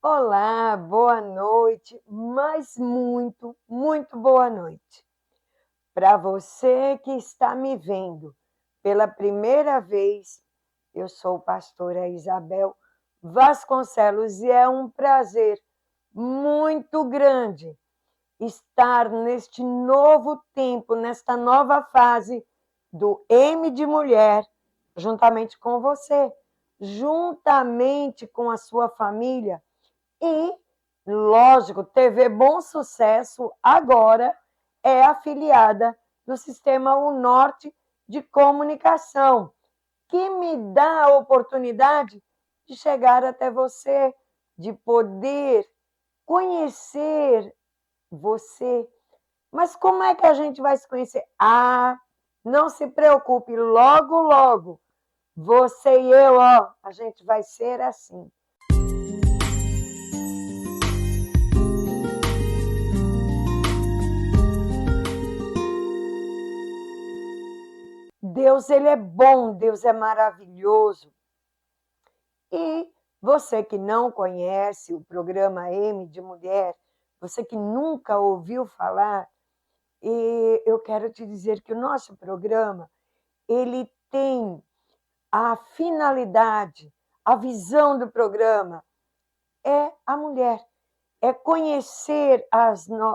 Olá, boa noite, mas muito boa noite. Para você que está me vendo pela primeira vez, eu sou pastora Isabel Vasconcelos e é um prazer muito grande estar neste novo tempo, nesta nova fase do M de Mulher, juntamente com você, juntamente com a sua família e, lógico, TV Bom Sucesso agora é afiliada do Sistema Unorte de Comunicação, que me dá a oportunidade de chegar até você, de poder conhecer você. Mas como é que a gente vai se conhecer? Não se preocupe, logo, logo, você e eu, a gente vai ser assim. Deus, ele é bom, Deus é maravilhoso. E você que não conhece o programa M de Mulher, você que nunca ouviu falar, e eu quero te dizer que o nosso programa, ele tem a finalidade, a visão do programa é a mulher, é conhecer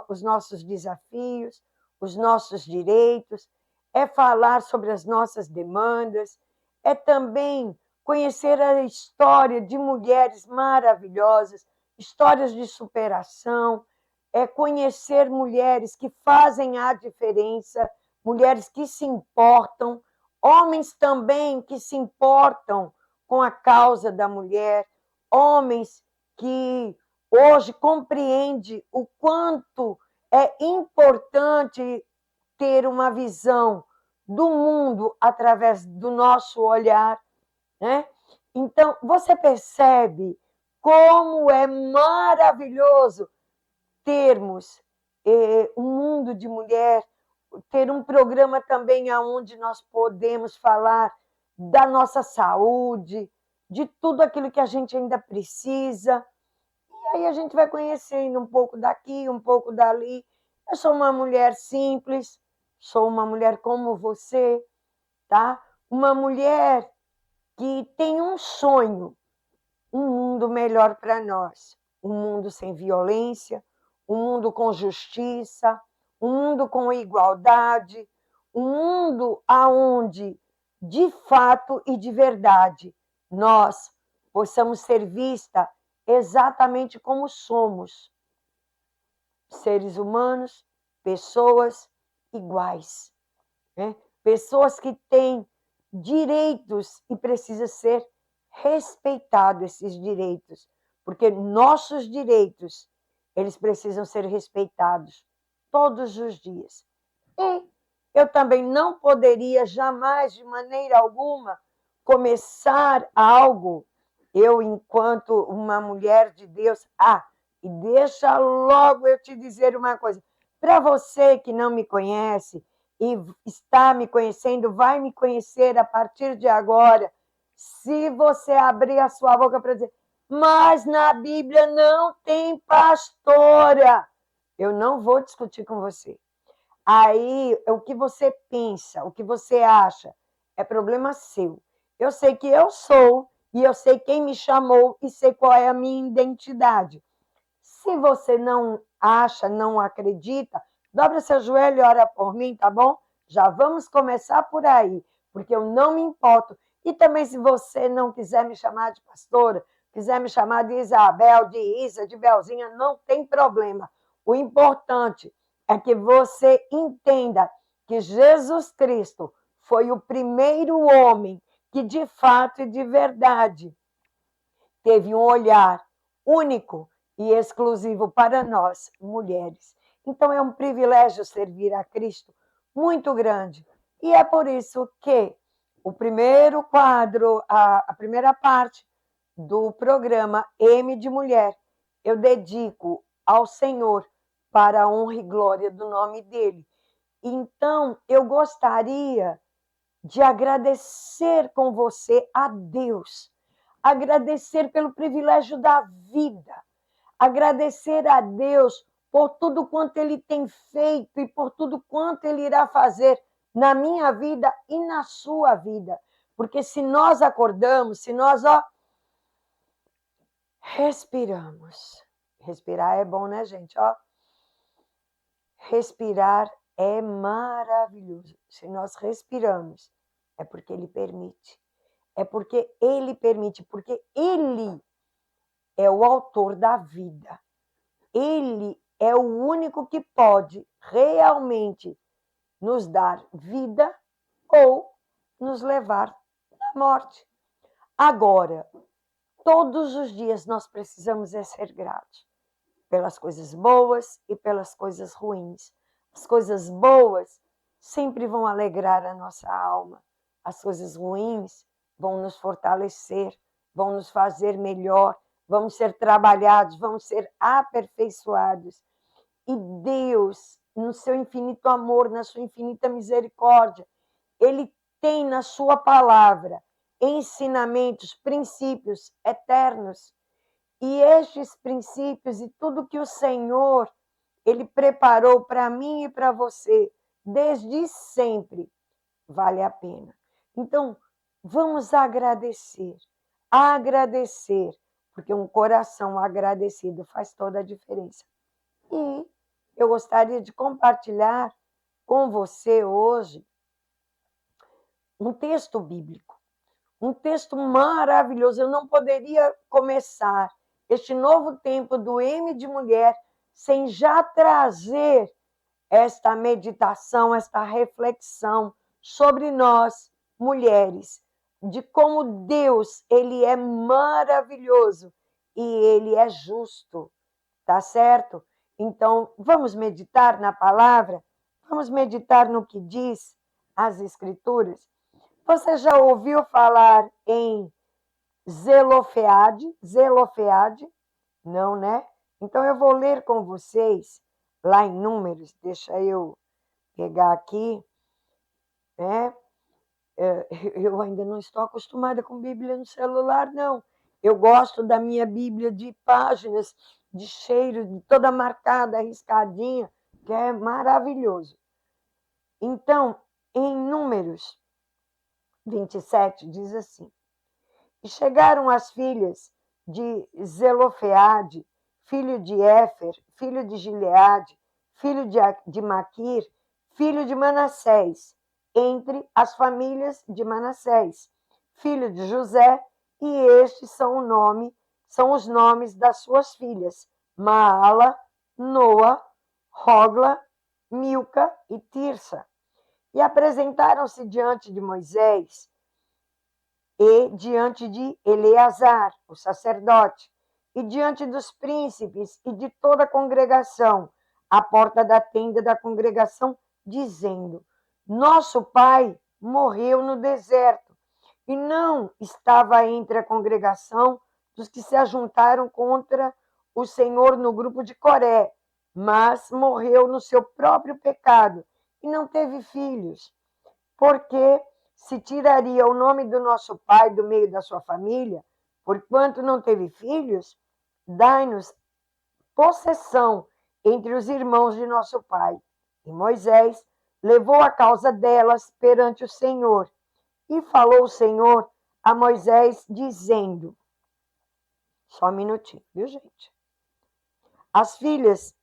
os nossos desafios, os nossos direitos, é falar sobre as nossas demandas, é também conhecer a história de mulheres maravilhosas, histórias de superação, é conhecer mulheres que fazem a diferença, mulheres que se importam, homens também que se importam com a causa da mulher, homens que hoje compreende o quanto é importante ter uma visão do mundo através do nosso olhar, né? Então, você percebe como é maravilhoso termos um mundo de mulher, ter um programa também onde nós podemos falar da nossa saúde, de tudo aquilo que a gente ainda precisa, e aí a gente vai conhecendo um pouco daqui, um pouco dali. Eu sou uma mulher simples, sou uma mulher como você, tá? Uma mulher que tem um sonho, um mundo melhor para nós, um mundo sem violência, um mundo com justiça, um mundo com igualdade, um mundo aonde, de fato e de verdade, nós possamos ser vista exatamente como somos, seres humanos, pessoas iguais, né? Pessoas que têm direitos e precisa ser respeitado esses direitos, porque nossos direitos, eles precisam ser respeitados todos os dias. E eu também não poderia jamais, de maneira alguma, começar algo, eu enquanto uma mulher de Deus, e deixa logo eu te dizer uma coisa, para você que não me conhece e está me conhecendo, vai me conhecer a partir de agora, se você abrir a sua boca para dizer, mas na Bíblia não tem pastora, eu não vou discutir com você. Aí, o que você pensa, o que você acha, é problema seu. Eu sei que eu sou, e eu sei quem me chamou, e sei qual é a minha identidade. Se você não acha, não acredita, dobra seu joelho e ora por mim, tá bom? Já vamos começar por aí, porque eu não me importo. E também, se você não quiser me chamar de pastora, quiser me chamar de Isabel, de Isa, de Belzinha, não tem problema. O importante é que você entenda que Jesus Cristo foi o primeiro homem que, de fato e de verdade, teve um olhar único e exclusivo para nós, mulheres. Então é um privilégio servir a Cristo muito grande. E é por isso que o primeiro quadro, a primeira parte do programa M de Mulher, eu dedico ao Senhor para a honra e glória do nome dele. Então, eu gostaria de agradecer com você a Deus, agradecer pelo privilégio da vida, agradecer a Deus por tudo quanto Ele tem feito e por tudo quanto Ele irá fazer na minha vida e na sua vida. Porque se nós acordamos, se nós, respiramos. Respirar é bom, né, gente? Respirar é maravilhoso. Se nós respiramos, é porque Ele permite. É porque Ele permite, porque Ele é o autor da vida. Ele é o único que pode realmente nos dar vida ou nos levar à morte. Agora, todos os dias nós precisamos ser gratos pelas coisas boas e pelas coisas ruins. As coisas boas sempre vão alegrar a nossa alma. As coisas ruins vão nos fortalecer, vão nos fazer melhor, vamos ser trabalhados, vamos ser aperfeiçoados. E Deus, no seu infinito amor, na sua infinita misericórdia, Ele tem na sua palavra ensinamentos, princípios eternos. E estes princípios e tudo que o Senhor, Ele preparou para mim e para você, desde sempre, vale a pena. Então, vamos agradecer, porque um coração agradecido faz toda a diferença. E eu gostaria de compartilhar com você hoje um texto bíblico, um texto maravilhoso. Eu não poderia começar este novo tempo do M de Mulher sem já trazer esta meditação, esta reflexão sobre nós, mulheres, de como Deus, Ele é maravilhoso e Ele é justo, tá certo? Então, vamos meditar na palavra? Vamos meditar no que diz as Escrituras? Você já ouviu falar em Zelofeade? Zelofeade? Não, né? Então eu vou ler com vocês lá em Números. Deixa eu pegar aqui, né? Eu ainda não estou acostumada com Bíblia no celular, não. Eu gosto da minha Bíblia de páginas, de cheiro, de toda marcada, arriscadinha, que é maravilhoso. Então, em Números 27, diz assim: E chegaram as filhas de Zelofeade, filho de Éfer, filho de Gileade, filho de Maquir, filho de Manassés, entre as famílias de Manassés, filho de José, e estes são os nomes das suas filhas: Maala, Noa, Hogla, Milca e Tirsa. E apresentaram-se diante de Moisés e diante de Eleazar, o sacerdote, e diante dos príncipes e de toda a congregação, à porta da tenda da congregação, dizendo: Nosso pai morreu no deserto, e não estava entre a congregação dos que se ajuntaram contra o Senhor no grupo de Coré, mas morreu no seu próprio pecado, e não teve filhos, porque se tiraria o nome do nosso pai do meio da sua família, porquanto não teve filhos, dai-nos possessão entre os irmãos de nosso pai. E Moisés levou a causa delas perante o Senhor. E falou o Senhor a Moisés, dizendo... Só um minutinho, viu, gente? As filhas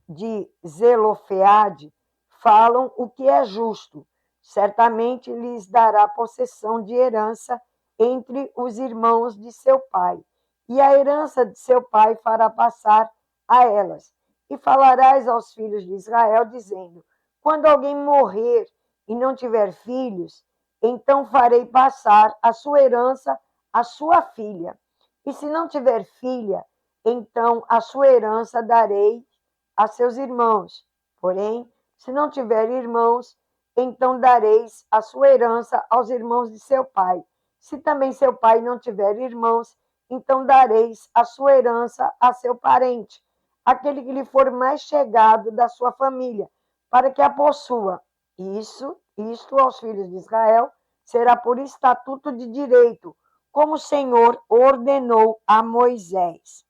de Zelofeade falam o que é justo. Certamente lhes dará possessão de herança entre os irmãos de seu pai, e a herança de seu pai fará passar a elas. E falarás aos filhos de Israel, dizendo: Quando alguém morrer e não tiver filhos, então farei passar a sua herança à sua filha. E se não tiver filha, então a sua herança darei a seus irmãos. Porém, se não tiver irmãos, então dareis a sua herança aos irmãos de seu pai. Se também seu pai não tiver irmãos, então dareis a sua herança a seu parente, aquele que lhe for mais chegado da sua família, para que a possua. Isto aos filhos de Israel será por estatuto de direito, como o Senhor ordenou a Moisés.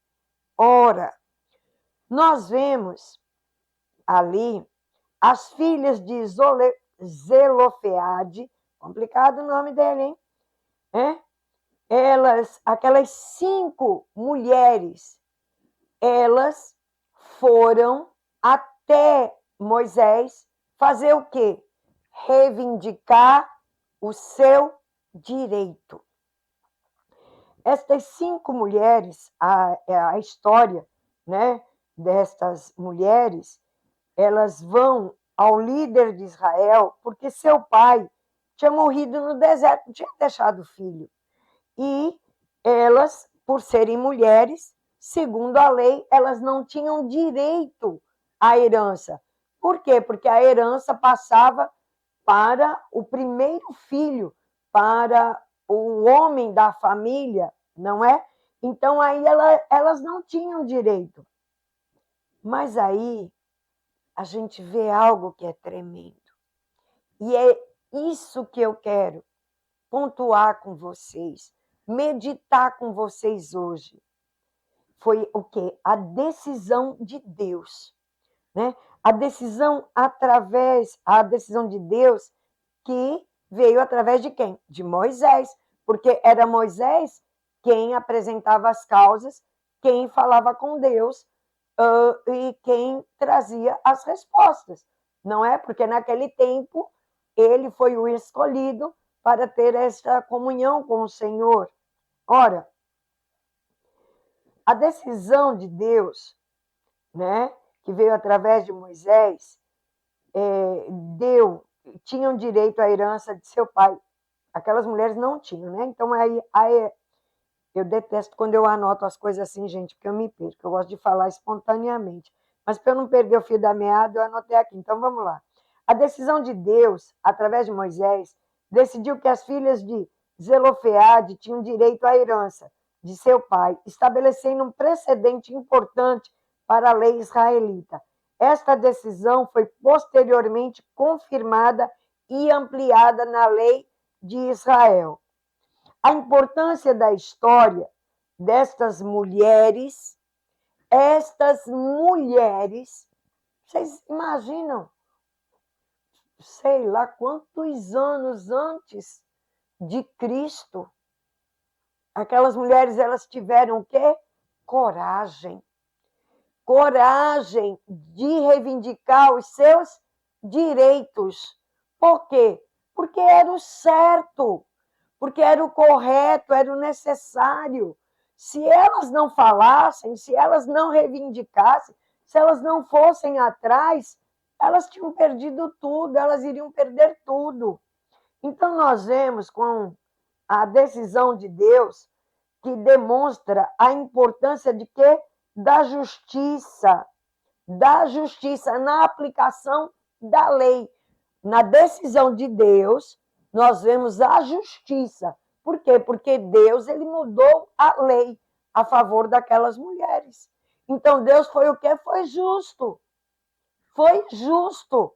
Ora, nós vemos ali as filhas de Zelofeade, complicado o nome dele, hein? Aquelas 5 mulheres, elas foram até Moisés fazer o quê? Reivindicar o seu direito. Estas 5 mulheres, a história, né, destas mulheres, elas vão ao líder de Israel, porque seu pai tinha morrido no deserto, não tinha deixado filho. E elas, por serem mulheres, segundo a lei, elas não tinham direito à herança. Por quê? Porque a herança passava para o primeiro filho, para o homem da família, não é? Então, aí elas não tinham direito. Mas aí a gente vê algo que é tremendo. E é isso que eu quero pontuar com vocês, meditar com vocês hoje. Foi o quê? A decisão de Deus, né? A decisão de Deus que veio através de quem? De Moisés, porque era Moisés quem apresentava as causas, quem falava com Deus e quem trazia as respostas, não é? Porque naquele tempo ele foi o escolhido para ter esta comunhão com o Senhor. Ora, a decisão de Deus, né, que veio através de Moisés, tinham direito à herança de seu pai. Aquelas mulheres não tinham, né? Então, aí eu detesto quando eu anoto as coisas assim, gente, porque eu me perco. Eu gosto de falar espontaneamente. Mas para eu não perder o fio da meada, eu anotei aqui. Então, vamos lá. A decisão de Deus, através de Moisés, decidiu que as filhas de Zelofeade tinham direito à herança de seu pai, estabelecendo um precedente importante para a lei israelita. Esta decisão foi posteriormente confirmada e ampliada na lei de Israel. A importância da história destas mulheres, vocês imaginam, sei lá quantos anos antes de Cristo, aquelas mulheres, elas tiveram o quê? Coragem de reivindicar os seus direitos. Por quê? Porque era o certo, porque era o correto, era o necessário. Se elas não falassem, se elas não reivindicassem, se elas não fossem atrás, elas tinham perdido tudo, elas iriam perder tudo. Então, nós vemos com a decisão de Deus que demonstra a importância de quê? Da justiça na aplicação da lei. Na decisão de Deus, nós vemos a justiça. Por quê? Porque Deus, ele mudou a lei a favor daquelas mulheres. Então, Deus foi o quê? Foi justo. Foi justo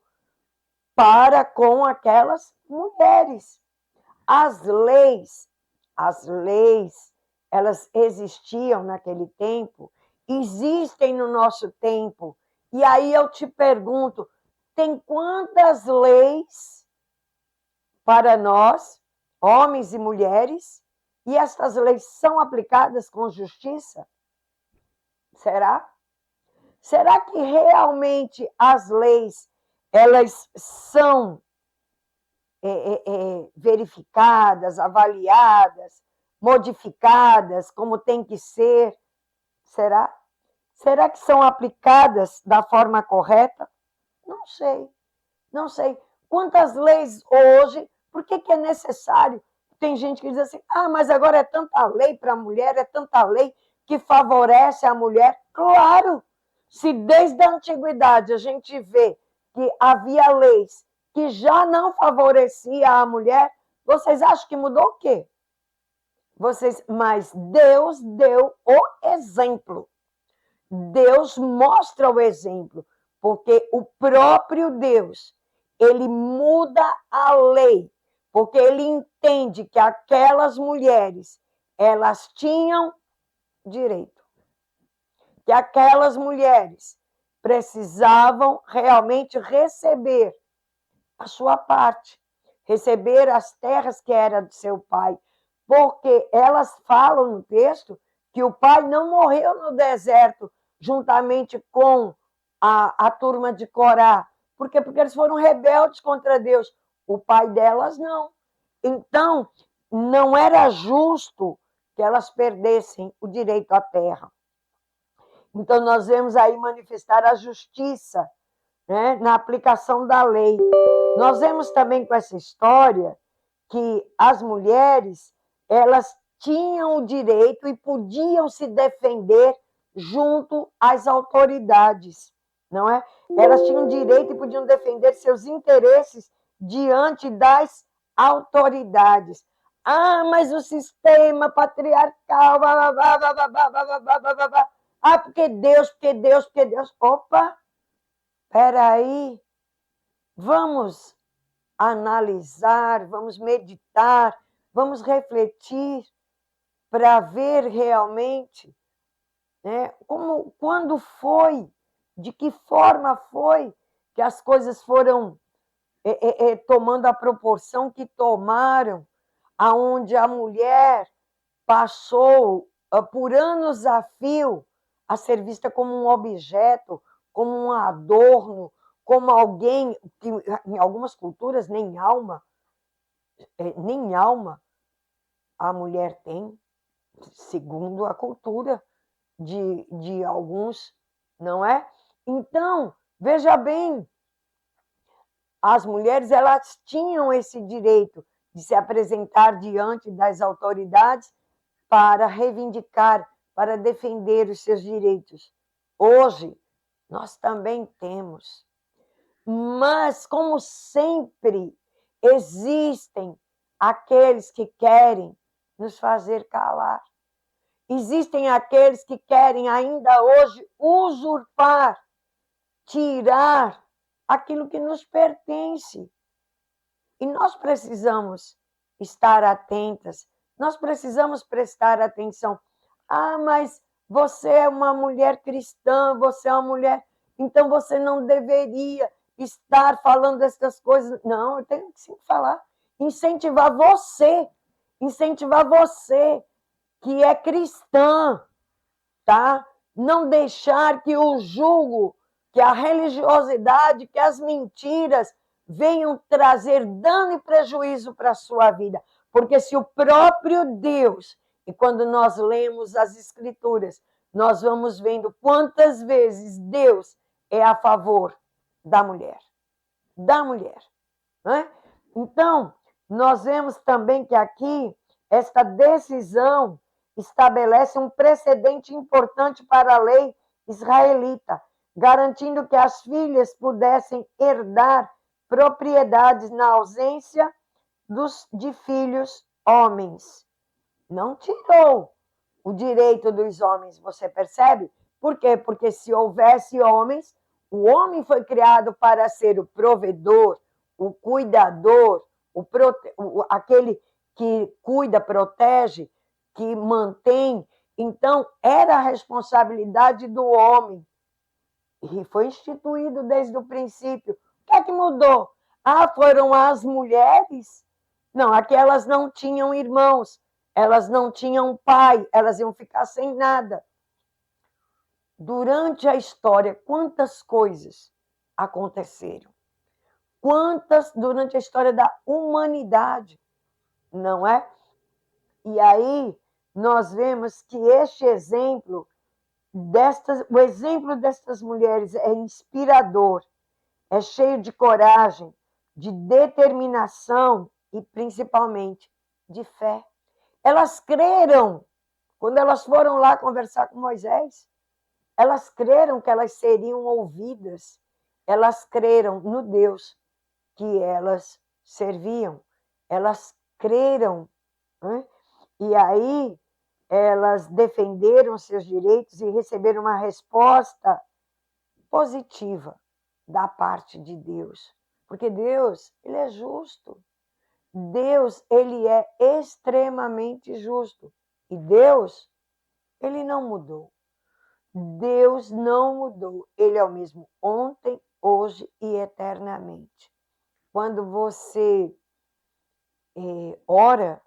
para com aquelas mulheres. As leis, elas existiam naquele tempo, existem no nosso tempo. E aí eu te pergunto, tem quantas leis para nós, homens e mulheres, e essas leis são aplicadas com justiça? Será? Será que realmente as leis, elas são verificadas, avaliadas, modificadas como tem que ser? Será? Será que são aplicadas da forma correta? Não sei, não sei. Quantas leis hoje, por que é necessário? Tem gente que diz assim, mas agora é tanta lei para a mulher, é tanta lei que favorece a mulher. Claro, se desde a antiguidade a gente vê que havia leis que já não favorecia a mulher, vocês acham que mudou o quê? Mas Deus deu o exemplo. Deus mostra o exemplo, porque o próprio Deus, ele muda a lei, porque ele entende que aquelas mulheres, elas tinham direito. que aquelas mulheres precisavam realmente receber a sua parte, receber as terras que era do seu pai, porque elas falam no texto que o pai não morreu no deserto juntamente com a turma de Corá. Por quê? Porque eles foram rebeldes contra Deus. O pai delas não. Então, não era justo que elas perdessem o direito à terra. Então, nós vemos aí manifestar a justiça, né, na aplicação da lei. Nós vemos também com essa história que as mulheres, elas tinham o direito e podiam se defender junto às autoridades, não é? Elas tinham direito e podiam defender seus interesses diante das autoridades. Ah, mas o sistema patriarcal, blá, blá, blá, blá, blá, blá, blá, blá, blá, blá. Ah, porque Deus, porque Deus, porque Deus. Opa, peraí, vamos analisar, vamos meditar, vamos refletir para ver realmente, né, quando foi, de que forma foi que as coisas foram tomando a proporção que tomaram, aonde a mulher passou por anos a fio a ser vista como um objeto, como um adorno, como alguém que em algumas culturas nem alma a mulher tem, segundo a cultura de alguns, não é? Então, veja bem, as mulheres elas tinham esse direito de se apresentar diante das autoridades para reivindicar, para defender os seus direitos. Hoje, nós também temos. Mas, como sempre, existem aqueles que querem nos fazer calar. Existem aqueles que querem ainda hoje usurpar, tirar aquilo que nos pertence. E nós precisamos estar atentas, nós precisamos prestar atenção. Ah, mas você é uma mulher cristã, você é uma mulher, então você não deveria estar falando essas coisas. Não, eu tenho que sim falar. Incentivar você que é cristã, tá? Não deixar que o jugo, que a religiosidade, que as mentiras venham trazer dano e prejuízo para a sua vida. Porque se o próprio Deus, e quando nós lemos as Escrituras, nós vamos vendo quantas vezes Deus é a favor da mulher. Da mulher. Né? Então, nós vemos também que aqui, esta decisão estabelece um precedente importante para a lei israelita, garantindo que as filhas pudessem herdar propriedades na ausência de filhos homens. Não tirou o direito dos homens, você percebe? Por quê? Porque se houvesse homens, o homem foi criado para ser o provedor, o cuidador, aquele que cuida, protege, que mantém. Então, era a responsabilidade do homem. E foi instituído desde o princípio. O que é que mudou? Ah, foram as mulheres? Não, aquelas não tinham irmãos, elas não tinham pai, elas iam ficar sem nada. Durante a história, quantas coisas aconteceram? Quantas durante a história da humanidade, não é? E aí nós vemos que este exemplo o exemplo destas mulheres é inspirador, é cheio de coragem, de determinação e principalmente de fé. Elas creram quando elas foram lá conversar com Moisés. Elas creram que elas seriam ouvidas. Elas creram no Deus que elas serviam. Elas creram, né? E aí elas defenderam seus direitos e receberam uma resposta positiva da parte de Deus. Porque Deus, ele é justo. Deus, ele é extremamente justo. E Deus, ele não mudou. Deus não mudou. Ele é o mesmo ontem, hoje e eternamente. Quando você ora,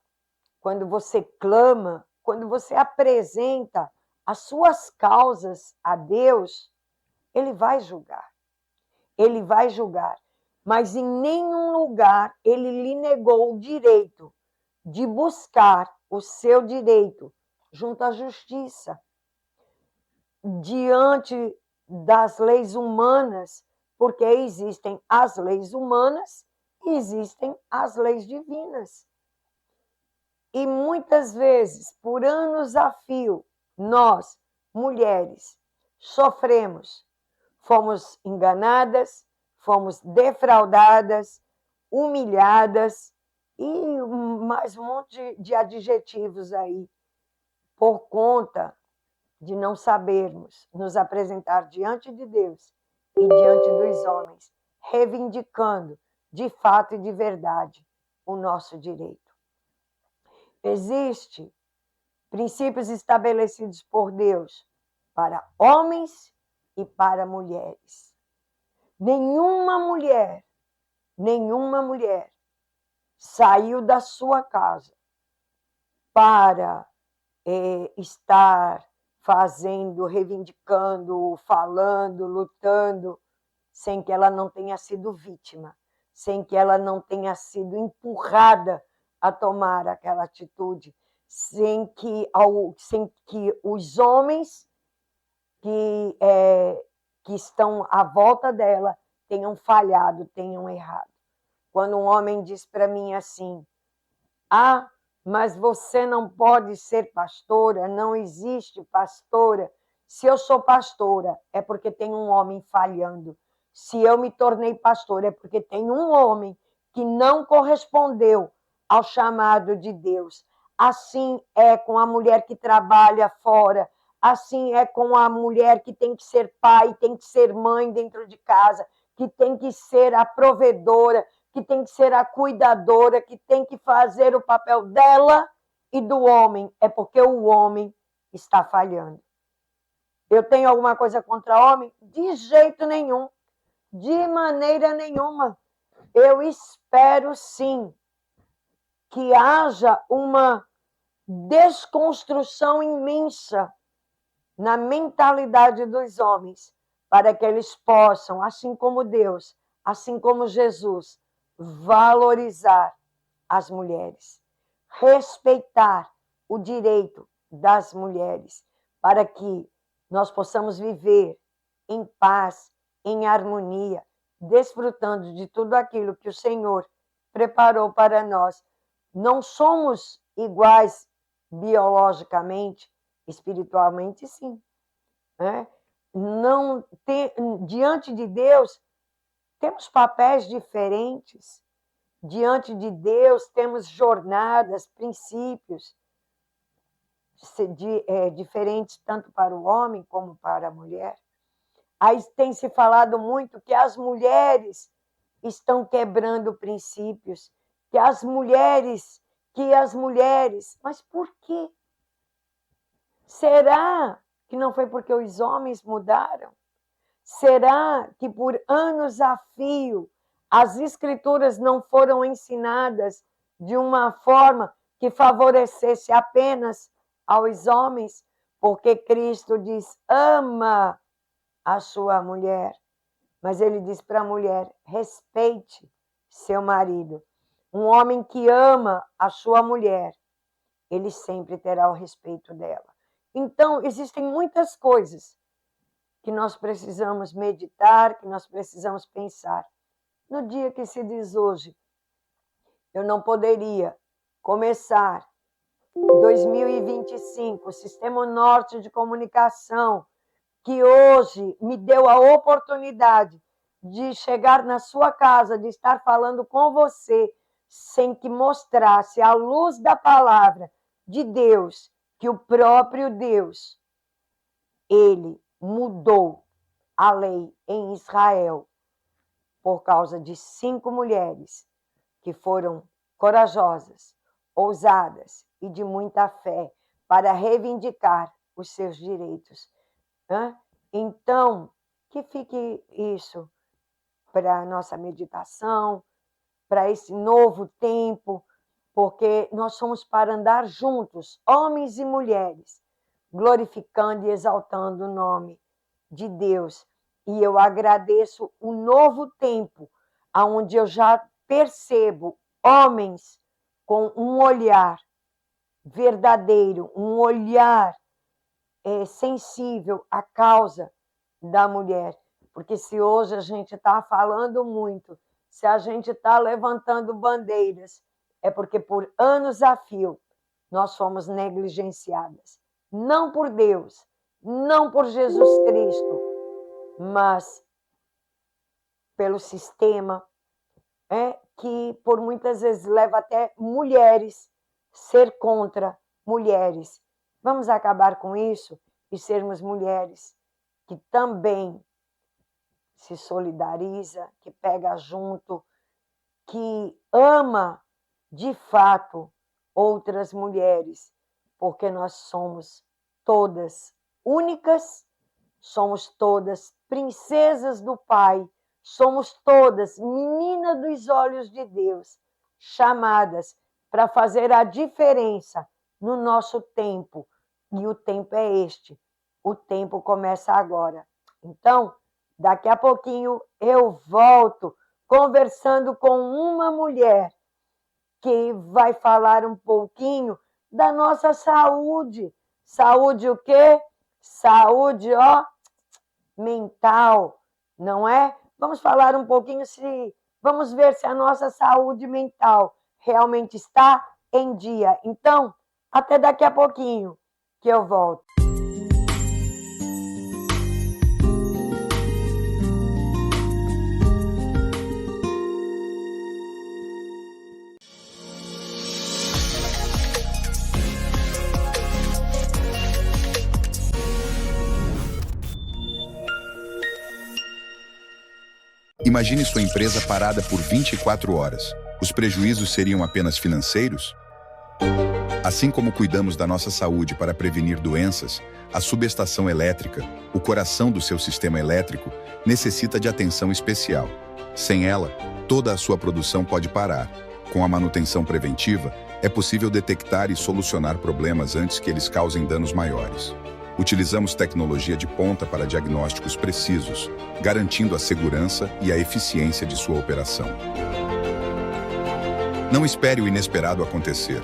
quando você clama, quando você apresenta as suas causas a Deus, Ele vai julgar. Ele vai julgar. Mas em nenhum lugar Ele lhe negou o direito de buscar o seu direito junto à justiça. Diante das leis humanas, porque existem as leis humanas e existem as leis divinas. E muitas vezes, por anos a fio, nós, mulheres, sofremos. Fomos enganadas, fomos defraudadas, humilhadas e mais um monte de adjetivos aí, por conta de não sabermos nos apresentar diante de Deus e diante dos homens, reivindicando de fato e de verdade o nosso direito. Existem princípios estabelecidos por Deus para homens e para mulheres. Nenhuma mulher saiu da sua casa para estar fazendo, reivindicando, falando, lutando, sem que ela não tenha sido vítima, sem que ela não tenha sido empurrada a tomar aquela atitude, sem que os homens que estão à volta dela tenham falhado, tenham errado. Quando um homem diz para mim assim, mas você não pode ser pastora, não existe pastora. Se eu sou pastora, é porque tem um homem falhando. Se eu me tornei pastora, é porque tem um homem que não correspondeu ao chamado de Deus. Assim é com a mulher que trabalha fora, assim é com a mulher que tem que ser pai, tem que ser mãe dentro de casa, que tem que ser a provedora, que tem que ser a cuidadora, que tem que fazer o papel dela e do homem. É porque o homem está falhando. Eu tenho alguma coisa contra homem? De jeito nenhum. De maneira nenhuma. Eu espero, sim, que haja uma desconstrução imensa na mentalidade dos homens, para que eles possam, assim como Deus, assim como Jesus, valorizar as mulheres, respeitar o direito das mulheres, para que nós possamos viver em paz, em harmonia, desfrutando de tudo aquilo que o Senhor preparou para nós. Não somos iguais biologicamente, espiritualmente, sim. Né? Não diante de Deus, temos papéis diferentes. Diante de Deus, temos jornadas, princípios diferentes, tanto para o homem como para a mulher. Aí tem se falado muito que as mulheres estão quebrando princípios, que as mulheres, mas por quê? Será que não foi porque os homens mudaram? Será que por anos a fio as escrituras não foram ensinadas de uma forma que favorecesse apenas aos homens? Porque Cristo diz: ama a sua mulher. Mas ele diz para a mulher: respeite seu marido. Um homem que ama a sua mulher, ele sempre terá o respeito dela. Então, existem muitas coisas que nós precisamos meditar, que nós precisamos pensar. No dia que se diz hoje, eu não poderia começar 2025, o Sistema Norte de Comunicação, que hoje me deu a oportunidade de chegar na sua casa, de estar falando com você, sem que mostrasse a luz da palavra de Deus, que o próprio Deus, ele mudou a lei em Israel por causa de 5 mulheres que foram corajosas, ousadas e de muita fé para reivindicar os seus direitos. Né? Então, que fique isso para a nossa meditação, para esse novo tempo, porque nós somos para andar juntos, homens e mulheres, glorificando e exaltando o nome de Deus. E eu agradeço o novo tempo, onde eu já percebo homens com um olhar verdadeiro, um olhar sensível à causa da mulher. Porque se hoje a gente está falando muito, se a gente está levantando bandeiras, é porque por anos a fio nós fomos negligenciadas. Não por Deus, não por Jesus Cristo, mas pelo sistema, que por muitas vezes leva até mulheres ser contra mulheres. Vamos acabar com isso e sermos mulheres que também se solidariza, que pega junto, que ama de fato outras mulheres, porque nós somos todas únicas, somos todas princesas do Pai, somos todas meninas dos olhos de Deus, chamadas para fazer a diferença no nosso tempo. E o tempo é este. O tempo começa agora. Então, daqui a pouquinho eu volto conversando com uma mulher que vai falar um pouquinho da nossa saúde. Saúde o quê? Saúde, mental, não é? Vamos falar um pouquinho vamos ver se a nossa saúde mental realmente está em dia. Então, até daqui a pouquinho que eu volto. Imagine sua empresa parada por 24 horas. Os prejuízos seriam apenas financeiros? Assim como cuidamos da nossa saúde para prevenir doenças, a subestação elétrica, o coração do seu sistema elétrico, necessita de atenção especial. Sem ela, toda a sua produção pode parar. Com a manutenção preventiva, é possível detectar e solucionar problemas antes que eles causem danos maiores. Utilizamos tecnologia de ponta para diagnósticos precisos, garantindo a segurança e a eficiência de sua operação. Não espere o inesperado acontecer.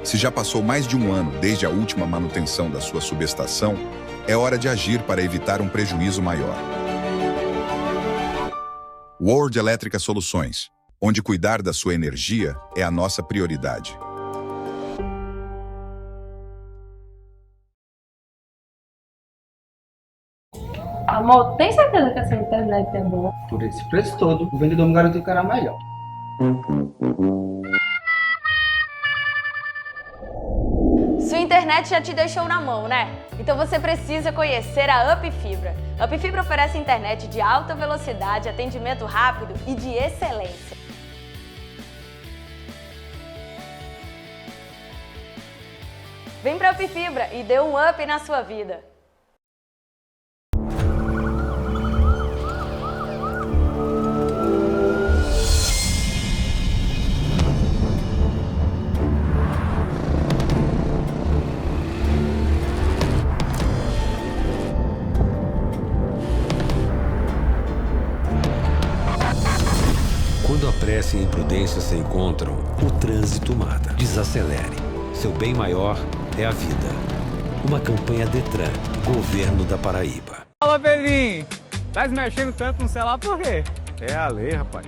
Se já passou mais de um ano desde a última manutenção da sua subestação, é hora de agir para evitar um prejuízo maior. World Elétrica Soluções, onde cuidar da sua energia é a nossa prioridade. Amor, tem certeza que essa internet é boa? Por esse preço todo, o vendedor me garantiu que era melhor. Sua internet já te deixou na mão, né? Então você precisa conhecer a Up Fibra. Up Fibra oferece internet de alta velocidade, atendimento rápido e de excelência. Vem pra Up Fibra e dê um up na sua vida. Quando a pressa e a imprudência se encontram, o trânsito mata. Desacelere. Seu bem maior é a vida. Uma campanha Detran, Governo da Paraíba. Fala, Belinho! Tá se mexendo tanto no celular por quê? É a lei, rapaz.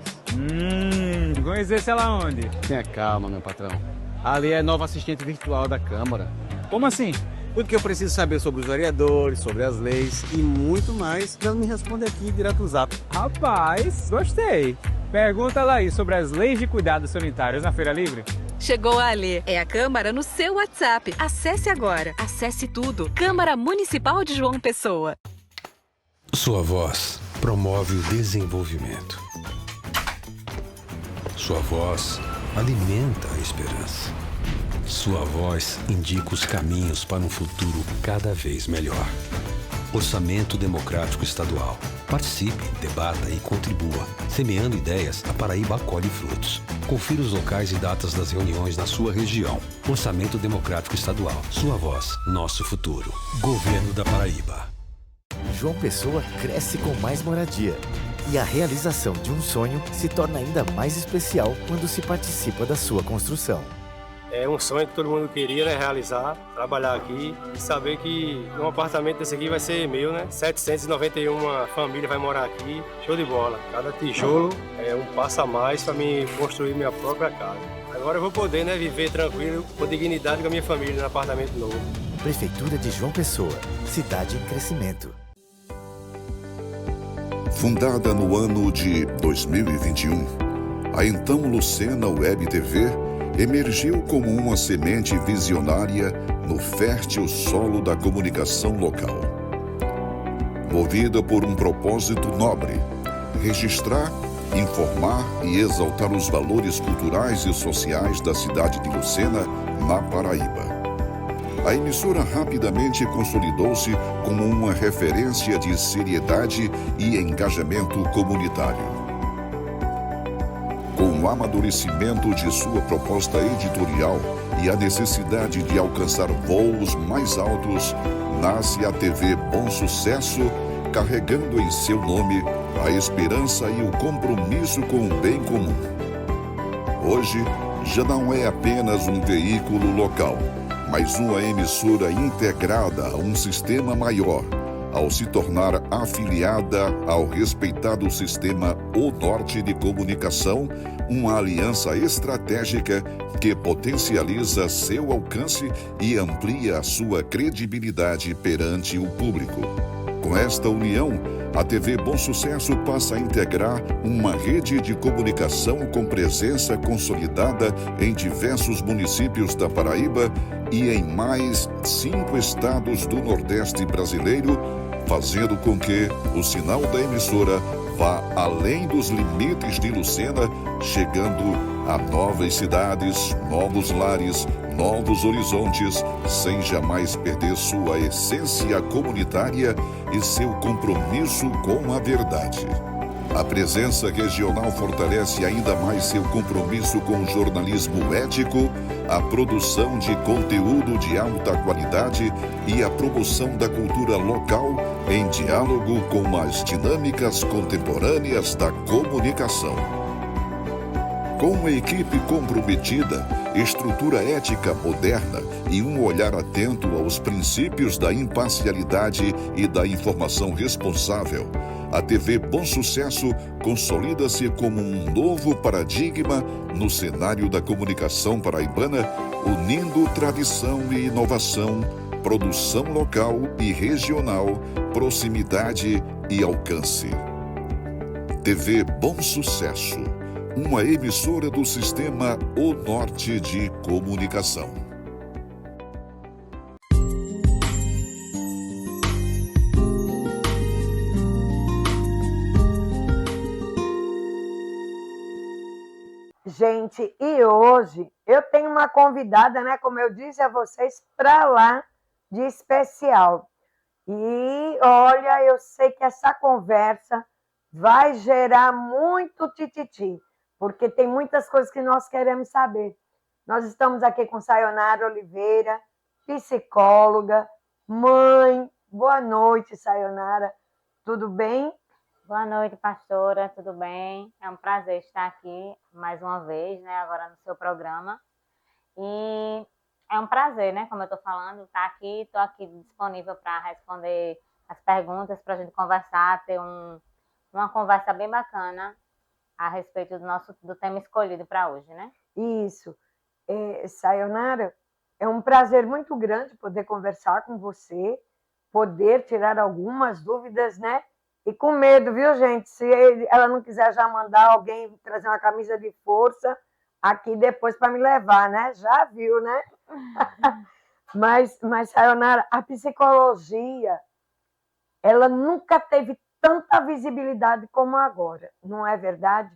Conhecer sei lá onde? Tenha calma, meu patrão. Ali é nova assistente virtual da Câmara. Como assim? Tudo que eu preciso saber sobre os vereadores, sobre as leis e muito mais, ela me responde aqui direto no zap. Rapaz, gostei. Pergunta lá aí sobre as leis de cuidados sanitários na Feira Livre. Chegou a Alê. É a Câmara no seu WhatsApp. Acesse agora. Acesse tudo. Câmara Municipal de João Pessoa. Sua voz promove o desenvolvimento. Sua voz alimenta a esperança. Sua voz indica os caminhos para um futuro cada vez melhor. Orçamento Democrático Estadual. Participe, debata e contribua. Semeando ideias, a Paraíba colhe frutos. Confira os locais e datas das reuniões na sua região. Orçamento Democrático Estadual. Sua voz, nosso futuro. Governo da Paraíba. João Pessoa cresce com mais moradia. E a realização de um sonho se torna ainda mais especial quando se participa da sua construção. É um sonho que todo mundo queria, né, realizar, trabalhar aqui e saber que um apartamento desse aqui vai ser meu, né? 791 famílias vai morar aqui, show de bola. Cada tijolo é um passo a mais para mim construir minha própria casa. Agora eu vou poder, né, viver tranquilo, com dignidade com a minha família no apartamento novo. Prefeitura de João Pessoa, cidade em crescimento. Fundada no ano de 2021, a então Lucena Web TV emergiu como uma semente visionária no fértil solo da comunicação local. Movida por um propósito nobre, registrar, informar e exaltar os valores culturais e sociais da cidade de Lucena, na Paraíba. A emissora rapidamente consolidou-se como uma referência de seriedade e engajamento comunitário. Com o amadurecimento de sua proposta editorial e a necessidade de alcançar voos mais altos, nasce a TV Bom Sucesso, carregando em seu nome a esperança e o compromisso com o bem comum. Hoje, já não é apenas um veículo local, mas uma emissora integrada a um sistema maior, ao se tornar afiliada ao respeitado sistema O Norte de Comunicação, uma aliança estratégica que potencializa seu alcance e amplia a sua credibilidade perante o público. Com esta união, a TV Bom Sucesso passa a integrar uma rede de comunicação com presença consolidada em diversos municípios da Paraíba e em mais 5 estados do Nordeste brasileiro, fazendo com que o sinal da emissora vá além dos limites de Lucena, chegando a novas cidades, novos lares, novos horizontes, sem jamais perder sua essência comunitária e seu compromisso com a verdade. A presença regional fortalece ainda mais seu compromisso com o jornalismo ético, a produção de conteúdo de alta qualidade e a promoção da cultura local em diálogo com as dinâmicas contemporâneas da comunicação. Com uma equipe comprometida, estrutura ética moderna e um olhar atento aos princípios da imparcialidade e da informação responsável, a TV Bom Sucesso consolida-se como um novo paradigma no cenário da comunicação paraibana, unindo tradição e inovação, produção local e regional, proximidade e alcance. TV Bom Sucesso, uma emissora do Sistema O Norte de Comunicação. Gente, e hoje eu tenho uma convidada, né, como eu disse a vocês, para lá de especial. E olha, eu sei que essa conversa vai gerar muito tititi, porque tem muitas coisas que nós queremos saber. Nós estamos aqui com Sayonara Oliveira, psicóloga, mãe. Boa noite, Sayonara. Tudo bem? Boa noite, pastora, tudo bem? É um prazer estar aqui mais uma vez, né, agora no seu programa. E é um prazer, né, como eu estou falando, estar aqui, estou aqui disponível para responder as perguntas, para a gente conversar, ter uma conversa bem bacana a respeito do tema escolhido para hoje, né? Isso. Sayonara, é um prazer muito grande poder conversar com você, poder tirar algumas dúvidas, né? E com medo, viu, gente? Se ela não quiser já mandar alguém trazer uma camisa de força aqui depois para me levar, né? Já viu, né? Mas, Sayonara, a psicologia, ela nunca teve tanta visibilidade como agora, não é verdade?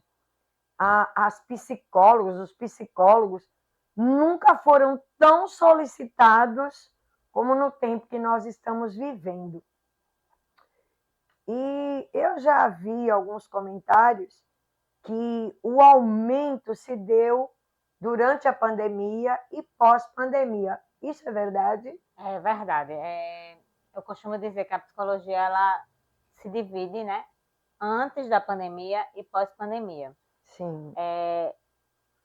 Os psicólogos nunca foram tão solicitados como no tempo que nós estamos vivendo. E eu já vi alguns comentários que o aumento se deu durante a pandemia e pós-pandemia. Isso é verdade? É verdade. Eu costumo dizer que a psicologia ela se divide, né? Antes da pandemia e pós-pandemia. Sim.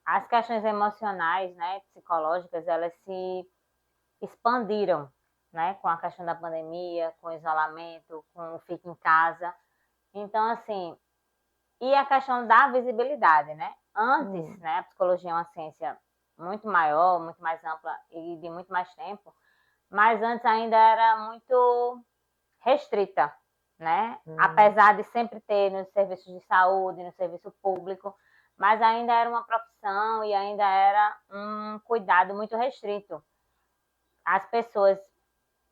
As questões emocionais, né, psicológicas, elas se expandiram, né, com a questão da pandemia, com o isolamento, com o fica em casa. Então, assim, e a questão da visibilidade, né? Antes, né, a psicologia é uma ciência muito maior, muito mais ampla e de muito mais tempo, mas antes ainda era muito restrita, né? Apesar de sempre ter nos serviços de saúde, no serviço público, mas ainda era uma profissão e ainda era um cuidado muito restrito. As pessoas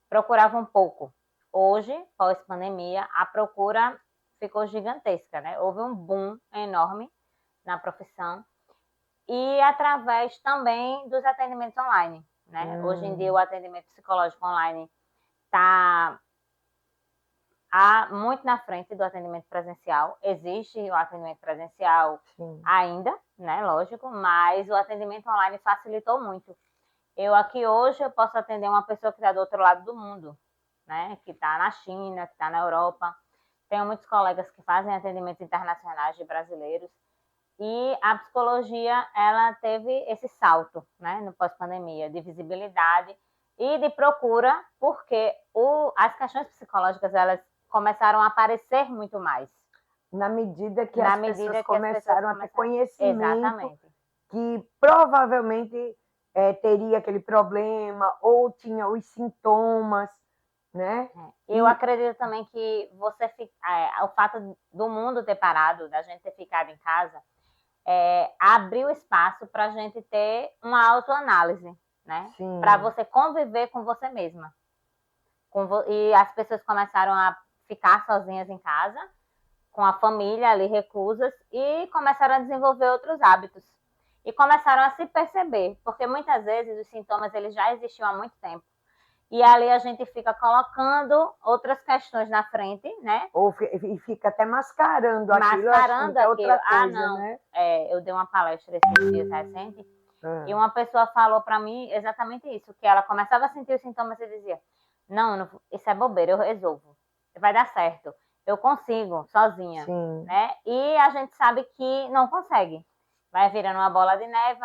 procuravam pouco. Hoje, pós-pandemia, a procura ficou gigantesca, né? Houve um boom enorme na profissão e através também dos atendimentos online, né? Hoje em dia o atendimento psicológico online está muito na frente do atendimento presencial. Existe o atendimento presencial ainda, né? Lógico, mas o atendimento online facilitou muito. Eu aqui hoje eu posso atender uma pessoa que está do outro lado do mundo, né? Que está na China, que está na Europa. Tenho muitos colegas que fazem atendimentos internacionais de brasileiros. E a psicologia, ela teve esse salto, né, no pós-pandemia, de visibilidade e de procura, porque as questões psicológicas, elas começaram a aparecer muito mais. Na medida que as pessoas começaram a ter conhecimento. Exatamente. Que provavelmente teria aquele problema ou tinha os sintomas, né? Eu acredito também que o fato do mundo ter parado, da gente ter ficado em casa, abriu espaço para a gente ter uma autoanálise, né? Para você conviver com você mesma. E as pessoas começaram a ficar sozinhas em casa, com a família ali reclusas, e começaram a desenvolver outros hábitos. E começaram a se perceber, porque muitas vezes os sintomas eles já existiam há muito tempo. E ali a gente fica colocando outras questões na frente, né? E fica até mascarando aquilo. Mascarando aquilo. Outra coisa, não. Né? Eu dei uma palestra esses dias recente, e uma pessoa falou para mim exatamente isso, que ela começava a sentir os sintomas e dizia, não, isso é bobeira, eu resolvo. Vai dar certo. Eu consigo, sozinha. Né? E a gente sabe que não consegue. Vai virando uma bola de neve,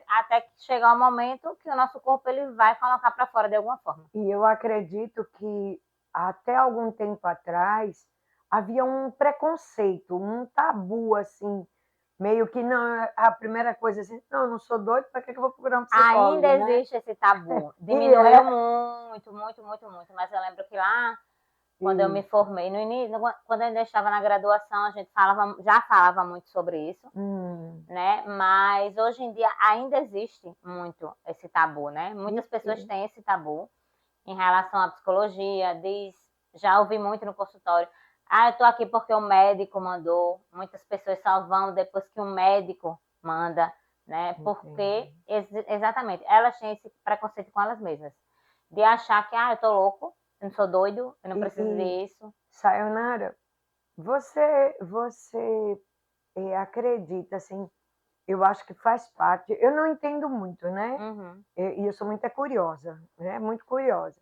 até que chegar o momento que o nosso corpo ele vai colocar para fora de alguma forma. E eu acredito que até algum tempo atrás havia um preconceito, um tabu, assim, meio que não, a primeira coisa assim, não, eu não sou doido, para que eu vou procurar um psicólogo? Ainda existe esse tabu, diminuiu muito, mas eu lembro que lá, quando eu me formei, no início, quando eu ainda estava na graduação, a gente já falava muito sobre isso, né? Mas hoje em dia ainda existe muito esse tabu, né? Muitas pessoas têm esse tabu em relação à psicologia, já ouvi muito no consultório, eu tô aqui porque o médico mandou. Muitas pessoas só vão depois que o médico manda, né? Porque, exatamente, elas têm esse preconceito com elas mesmas, de achar que, eu tô louco, eu não sou doido, eu não preciso disso. Sayonara, você acredita, assim, eu acho que faz parte, eu não entendo muito, né? E eu sou muito curiosa, né? Muito curiosa.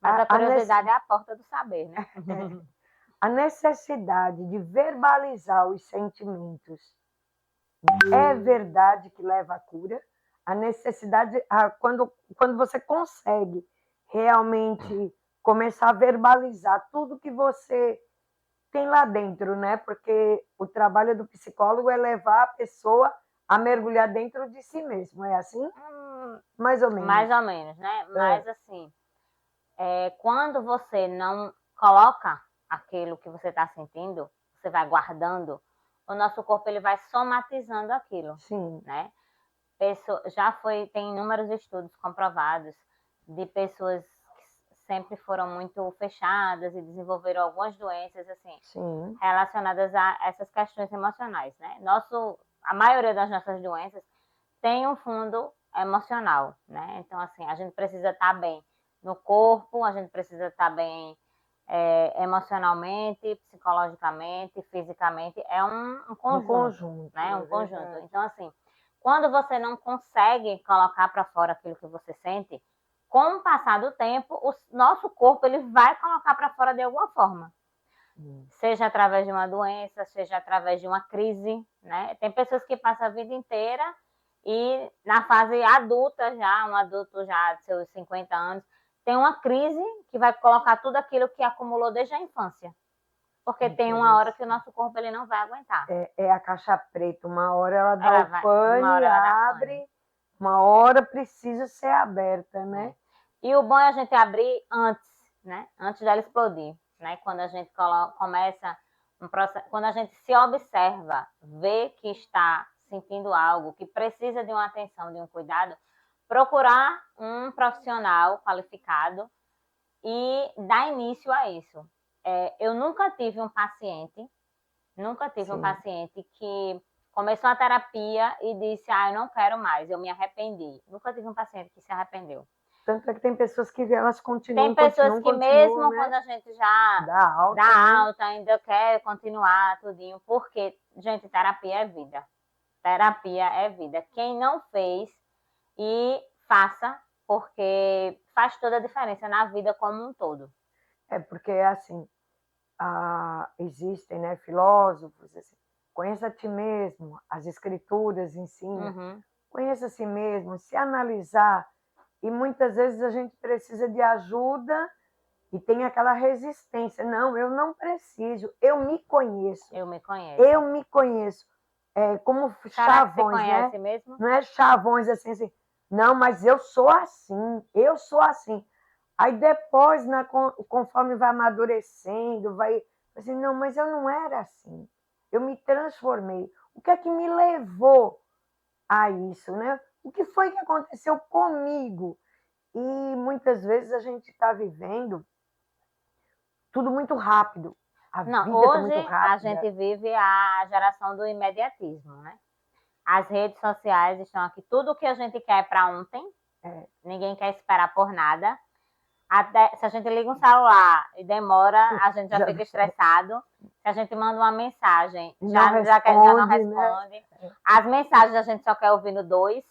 Mas a curiosidade é a porta do saber, né? A necessidade de verbalizar os sentimentos é verdade que leva à cura? A necessidade, quando você consegue realmente começar a verbalizar tudo que você tem lá dentro, né? Porque o trabalho do psicólogo é levar a pessoa a mergulhar dentro de si mesmo, é assim? Mais ou menos. Mais ou menos, né? Mas assim, quando você não coloca aquilo que você está sentindo, você vai guardando, o nosso corpo ele vai somatizando aquilo. Né? Tem inúmeros estudos comprovados de pessoas que sempre foram muito fechadas e desenvolveram algumas doenças assim, relacionadas a essas questões emocionais. Né? A maioria das nossas doenças tem um fundo emocional. Né? Então, assim, a gente precisa estar bem no corpo, a gente precisa estar bem emocionalmente, psicologicamente, fisicamente, é um conjunto, conjunto, né? é Um conjunto. verdade. Então, assim, quando você não consegue colocar para fora aquilo que você sente, com o passar do tempo, o nosso corpo ele vai colocar para fora de alguma forma. Seja através de uma doença, seja através de uma crise, né? Tem pessoas que passam a vida inteira e na fase adulta já, um adulto já de seus 50 anos, tem uma crise que vai colocar tudo aquilo que acumulou desde a infância. Porque tem uma hora que o nosso corpo ele não vai aguentar. É a caixa preta, uma hora ela dá Ela o vai- pane, uma hora ela dá abre, uma hora precisa ser aberta, né? E o bom é a gente abrir antes, né? Antes dela explodir, né? Quando a gente começa um processo, quando a gente se observa, vê que está sentindo algo, que precisa de uma atenção, de um cuidado, procurar um profissional qualificado e dar início a isso. Eu nunca tive um paciente que começou a terapia e disse, eu não quero mais, eu me arrependi. Nunca tive um paciente que se arrependeu. Tanto é que tem pessoas que elas continuam, Tem pessoas que mesmo né? quando a gente já dá alta, ainda quer continuar tudinho, porque, gente, terapia é vida. Terapia é vida. Quem não fez, e faça, porque faz toda a diferença na vida como um todo. Porque assim, existem, né, filósofos, assim, conheça a ti mesmo, as escrituras ensinam, conheça a si mesmo, se analisar, e muitas vezes a gente precisa de ajuda e tem aquela resistência, não, eu não preciso, eu me conheço. Eu me conheço. Eu me conheço. Como chavões, você conhece né? mesmo? Não é chavões assim, não, mas eu sou assim. Aí depois, conforme vai amadurecendo, vai assim, não, mas eu não era assim. Eu me transformei. O que é que me levou a isso, né? O que foi que aconteceu comigo? E muitas vezes a gente está vivendo tudo muito rápido. A vida está Hoje muito rápida. a gente vive a geração do imediatismo, né? As redes sociais estão aqui, tudo que a gente quer é para ontem, ninguém quer esperar por nada. Até, se a gente liga um celular e demora, a gente já fica estressado. Se a gente manda uma mensagem, já não responde. Né? As mensagens a gente só quer ouvir no 2.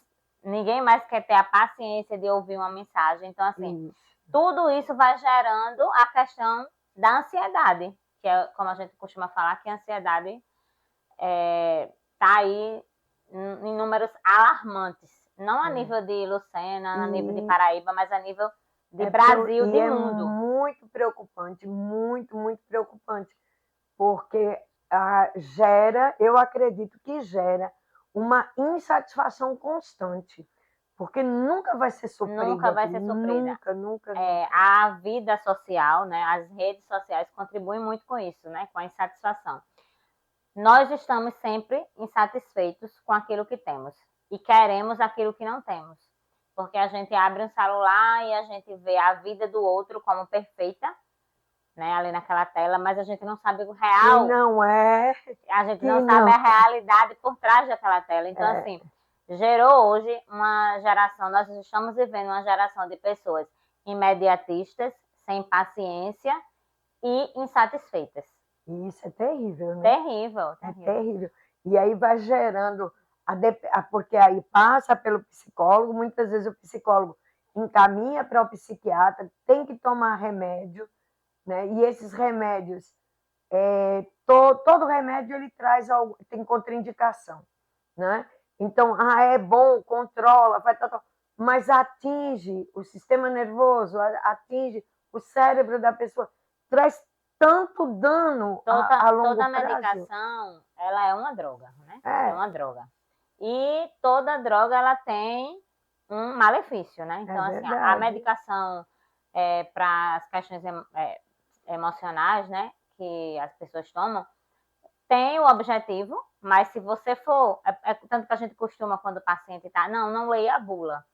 Ninguém mais quer ter a paciência de ouvir uma mensagem. Então, assim, tudo isso vai gerando a questão da ansiedade, que é como a gente costuma falar, que a ansiedade está aí em números alarmantes. Não a nível de Lucena, a nível de Paraíba, mas a nível de Brasil, de mundo. É muito preocupante, muito, muito preocupante, porque eu acredito que gera uma insatisfação constante, porque nunca vai ser suprida. Nunca vai ser suprida. Nunca. A vida social, né, as redes sociais contribuem muito com isso, né, com a insatisfação. Nós estamos sempre insatisfeitos com aquilo que temos e queremos aquilo que não temos. Porque a gente abre um celular e a gente vê a vida do outro como perfeita, né, ali naquela tela, mas a gente não sabe o real. E não é. A gente não sabe a realidade por trás daquela tela. Então, assim, gerou hoje uma geração, nós estamos vivendo uma geração de pessoas imediatistas, sem paciência e insatisfeitas. E isso é terrível, né? Terrível. É terrível. E aí vai gerando... porque aí passa pelo psicólogo, muitas vezes o psicólogo encaminha para o psiquiatra, tem que tomar remédio, né? E esses remédios, todo remédio ele tem contraindicação, né? Então, é bom, controla, mas atinge o sistema nervoso, atinge o cérebro da pessoa, traz tanto dano a longo prazo. Toda medicação, ela é uma droga, né? É uma droga. E toda droga, ela tem um malefício, né? Então, assim, a medicação para as questões emocionais, né? Que as pessoas tomam, tem o objetivo, mas se você for... tanto que a gente costuma, quando o paciente está... Não leia a bula.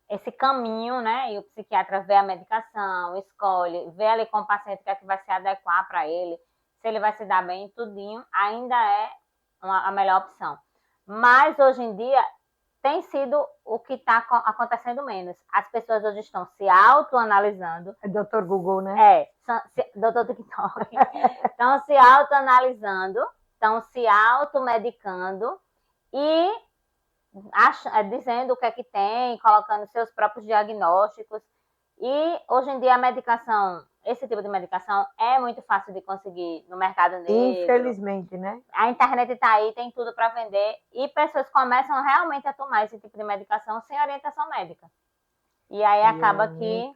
Esse caminho, né? E o psiquiatra vê a medicação, escolhe, vê ali com o paciente o que é que vai se adequar para ele, se ele vai se dar bem, tudinho, ainda é a melhor opção. Mas, hoje em dia, tem sido o que está acontecendo menos. As pessoas hoje estão se autoanalisando. É Dr. Google, né? Dr. TikTok. Estão se autoanalisando, estão se automedicando e dizendo o que é que tem, colocando seus próprios diagnósticos. E hoje em dia a medicação, esse tipo de medicação é muito fácil de conseguir no mercado negro. Infelizmente, né? A internet está aí, tem tudo para vender e pessoas começam realmente a tomar esse tipo de medicação sem orientação médica. E aí acaba que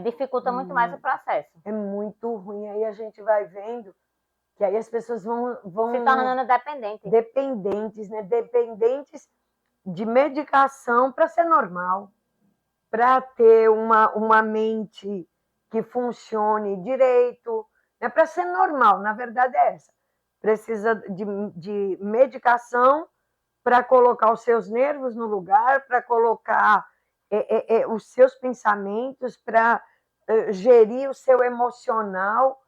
dificulta muito mais o processo. É muito ruim. Aí a gente vai vendo que aí as pessoas vão se tornando dependentes. Dependentes, né? Dependentes de medicação para ser normal, para ter uma mente que funcione direito, né? Para ser normal, na verdade é essa. Precisa de medicação para colocar os seus nervos no lugar, para colocar os seus pensamentos, para gerir o seu emocional,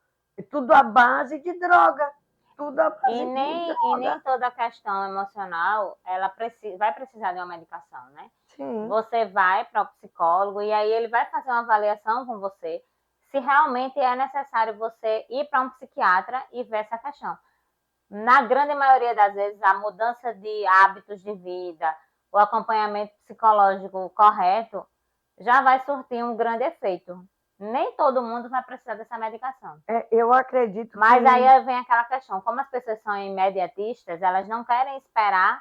tudo à base de droga. Tudo à base e nem toda questão emocional ela vai precisar de uma medicação, né? Sim. Você vai para o psicólogo e aí ele vai fazer uma avaliação com você se realmente é necessário você ir para um psiquiatra e ver essa questão. Na grande maioria das vezes, a mudança de hábitos de vida, o acompanhamento psicológico correto, já vai surtir um grande efeito. Nem todo mundo vai precisar dessa medicação. Eu acredito que... Mas aí vem aquela questão, como as pessoas são imediatistas, elas não querem esperar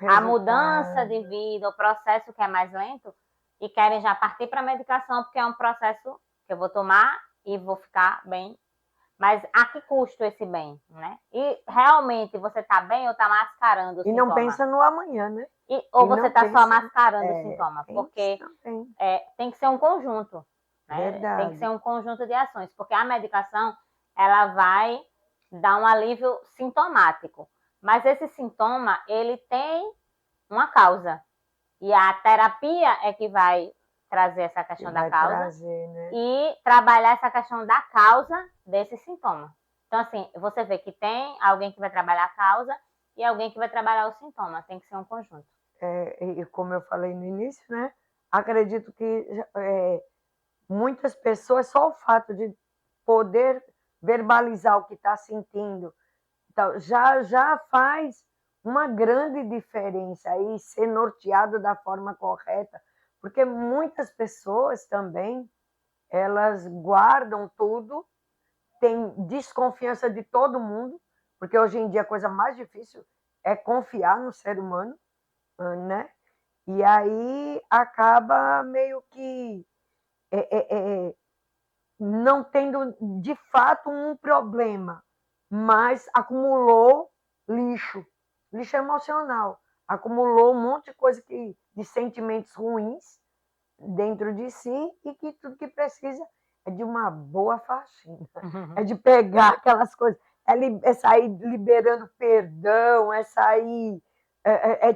a mudança de vida, o processo que é mais lento, e querem já partir para a medicação, porque é um processo que eu vou tomar e vou ficar bem. Mas a que custo esse bem, né? E realmente você está bem ou está mascarando o sintoma? E não pensa no amanhã, né? Ou você está só mascarando o sintoma? Porque tem que ser um conjunto. Né? Tem que ser um conjunto de ações, porque a medicação ela vai dar um alívio sintomático, mas esse sintoma ele tem uma causa e a terapia é que vai trazer essa questão da causa e trabalhar essa questão da causa desse sintoma. Então assim, você vê que tem alguém que vai trabalhar a causa e alguém que vai trabalhar o sintoma, tem que ser um conjunto. E como eu falei no início, né? Acredito que muitas pessoas, só o fato de poder verbalizar o que está sentindo, então, já faz uma grande diferença aí, ser norteado da forma correta, porque muitas pessoas também, elas guardam tudo, têm desconfiança de todo mundo, porque hoje em dia a coisa mais difícil é confiar no ser humano, né? E aí acaba meio que não tendo de fato um problema, mas acumulou lixo emocional, acumulou um monte de coisa de sentimentos ruins dentro de si e que tudo que precisa é de uma boa faxina, é de pegar aquelas coisas, é sair liberando perdão, é sair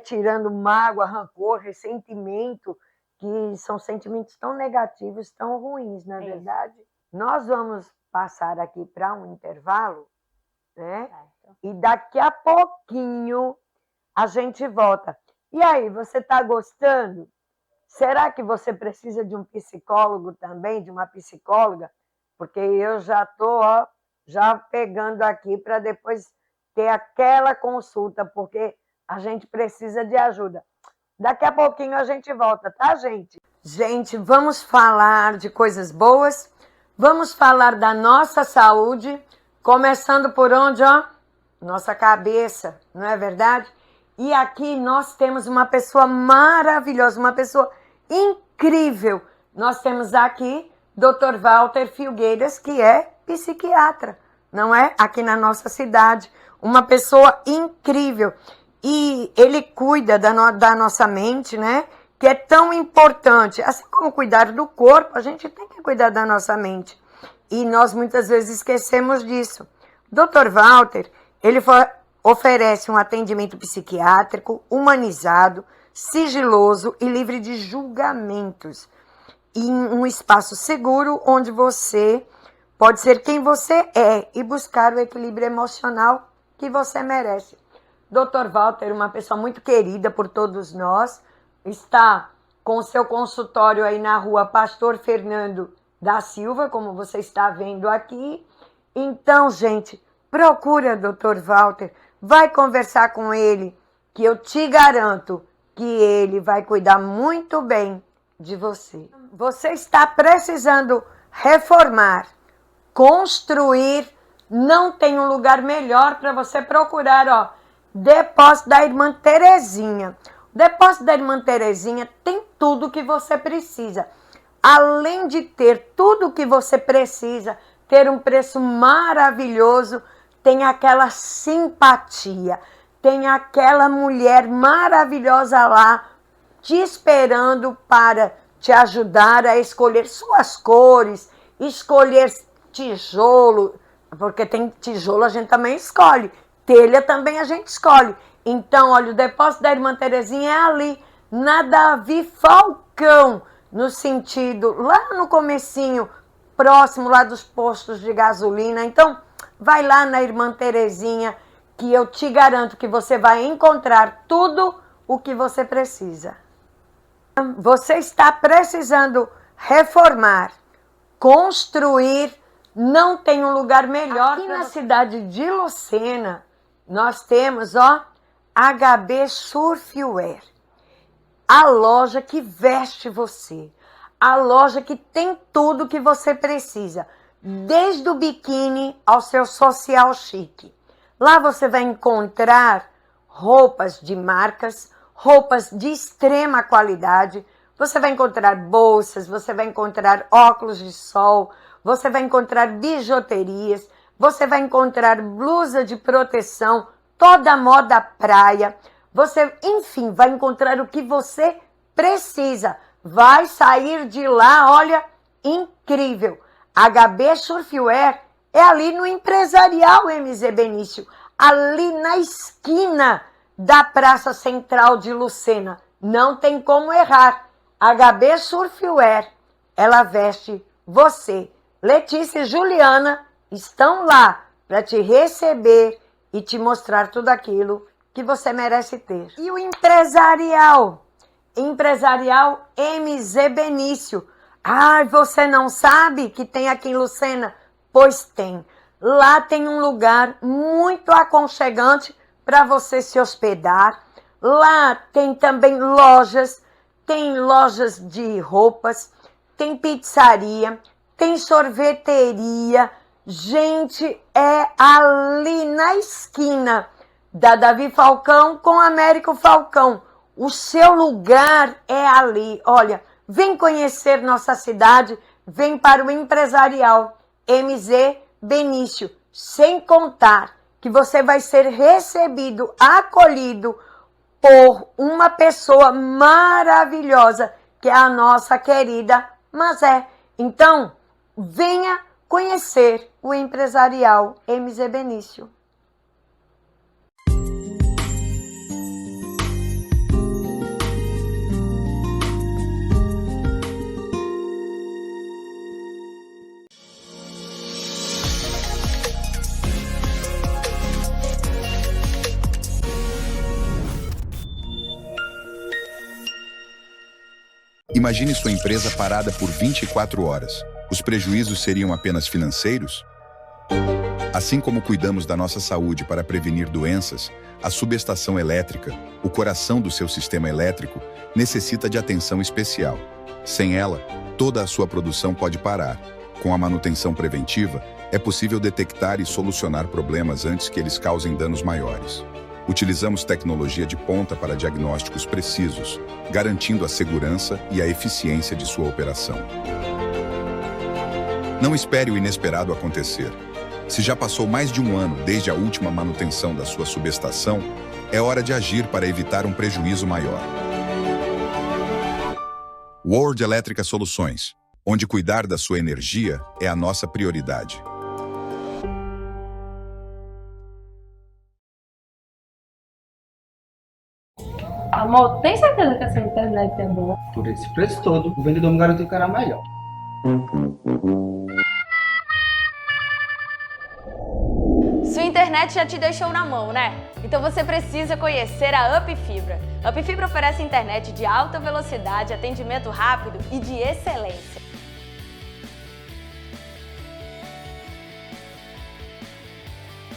tirando mágoa, rancor, ressentimento, que são sentimentos tão negativos, tão ruins, não é verdade? Nós vamos passar aqui para um intervalo, né? E daqui a pouquinho a gente volta. E aí, você está gostando? Será que você precisa de um psicólogo também, de uma psicóloga? Porque eu já estou já pegando aqui para depois ter aquela consulta, porque a gente precisa de ajuda. Daqui a pouquinho a gente volta, tá, gente? Gente, vamos falar de coisas boas, vamos falar da nossa saúde, começando por onde, ó? Nossa cabeça, não é verdade? E aqui nós temos uma pessoa maravilhosa, uma pessoa incrível. Nós temos aqui Dr. Walter Filgueiras, que é psiquiatra, não é? Aqui na nossa cidade, uma pessoa incrível. E ele cuida da nossa mente, né? Que é tão importante. Assim como cuidar do corpo, a gente tem que cuidar da nossa mente. E nós muitas vezes esquecemos disso. Dr. Walter, ele oferece um atendimento psiquiátrico humanizado, sigiloso e livre de julgamentos. Em um espaço seguro onde você pode ser quem você é e buscar o equilíbrio emocional que você merece. Dr. Walter, uma pessoa muito querida por todos nós, está com o seu consultório aí na rua Pastor Fernando da Silva, como você está vendo aqui. Então, gente, procura Dr. Walter, vai conversar com ele, que eu te garanto que ele vai cuidar muito bem de você. Você está precisando reformar, construir, não tem um lugar melhor para você procurar, ó, Depósito da Irmã Terezinha. O Depósito da Irmã Terezinha tem tudo o que você precisa. Além de ter tudo o que você precisa, ter um preço maravilhoso, tem aquela simpatia, tem aquela mulher maravilhosa lá te esperando para te ajudar a escolher suas cores, escolher tijolo, porque tem tijolo a gente também escolhe, telha também a gente escolhe. Então, olha, o Depósito da Irmã Terezinha é ali, na Davi Falcão, no sentido, lá no comecinho, próximo lá dos postos de gasolina. Então, vai lá na Irmã Terezinha, que eu te garanto que você vai encontrar tudo o que você precisa. Você está precisando reformar, construir, não tem um lugar melhor. Aqui na cidade de Lucena, nós temos, ó, HB Surfwear. A loja que veste você, a loja que tem tudo que você precisa, desde o biquíni ao seu social chique. Lá você vai encontrar roupas de marcas, roupas de extrema qualidade, você vai encontrar bolsas, você vai encontrar óculos de sol, você vai encontrar bijuterias, você vai encontrar blusa de proteção, toda moda praia. Você, enfim, vai encontrar o que você precisa. Vai sair de lá, olha, incrível. HB Surfwear é ali no Empresarial MZ Benício, ali na esquina da Praça Central de Lucena. Não tem como errar. HB Surfwear, ela veste você. Letícia e Juliana estão lá para te receber e te mostrar tudo aquilo que você merece ter. E o Empresarial MZ Benício. Ah, você não sabe que tem aqui em Lucena? Pois tem. Lá tem um lugar muito aconchegante para você se hospedar. Lá tem também lojas, tem lojas de roupas, tem pizzaria, tem sorveteria. Gente, é ali na esquina da Davi Falcão com Américo Falcão. O seu lugar é ali. Olha, vem conhecer nossa cidade, vem para o Empresarial MZ Benício. Sem contar que você vai ser recebido, acolhido por uma pessoa maravilhosa, que é a nossa querida Mazé. Então, venha conhecer o Empresarial MZ Benício. Imagine sua empresa parada por 24 horas. Os prejuízos seriam apenas financeiros? Assim como cuidamos da nossa saúde para prevenir doenças, a subestação elétrica, o coração do seu sistema elétrico, necessita de atenção especial. Sem ela, toda a sua produção pode parar. Com a manutenção preventiva, é possível detectar e solucionar problemas antes que eles causem danos maiores. Utilizamos tecnologia de ponta para diagnósticos precisos, garantindo a segurança e a eficiência de sua operação. Não espere o inesperado acontecer. Se já passou mais de um ano desde a última manutenção da sua subestação, é hora de agir para evitar um prejuízo maior. World Elétrica Soluções, onde cuidar da sua energia é a nossa prioridade. Amor, tem certeza que essa internet é boa? Por esse preço todo, o vendedor me garantiu que era melhor. Sua internet já te deixou na mão, né? Então você precisa conhecer a Up Fibra. Up Fibra oferece internet de alta velocidade, atendimento rápido e de excelência.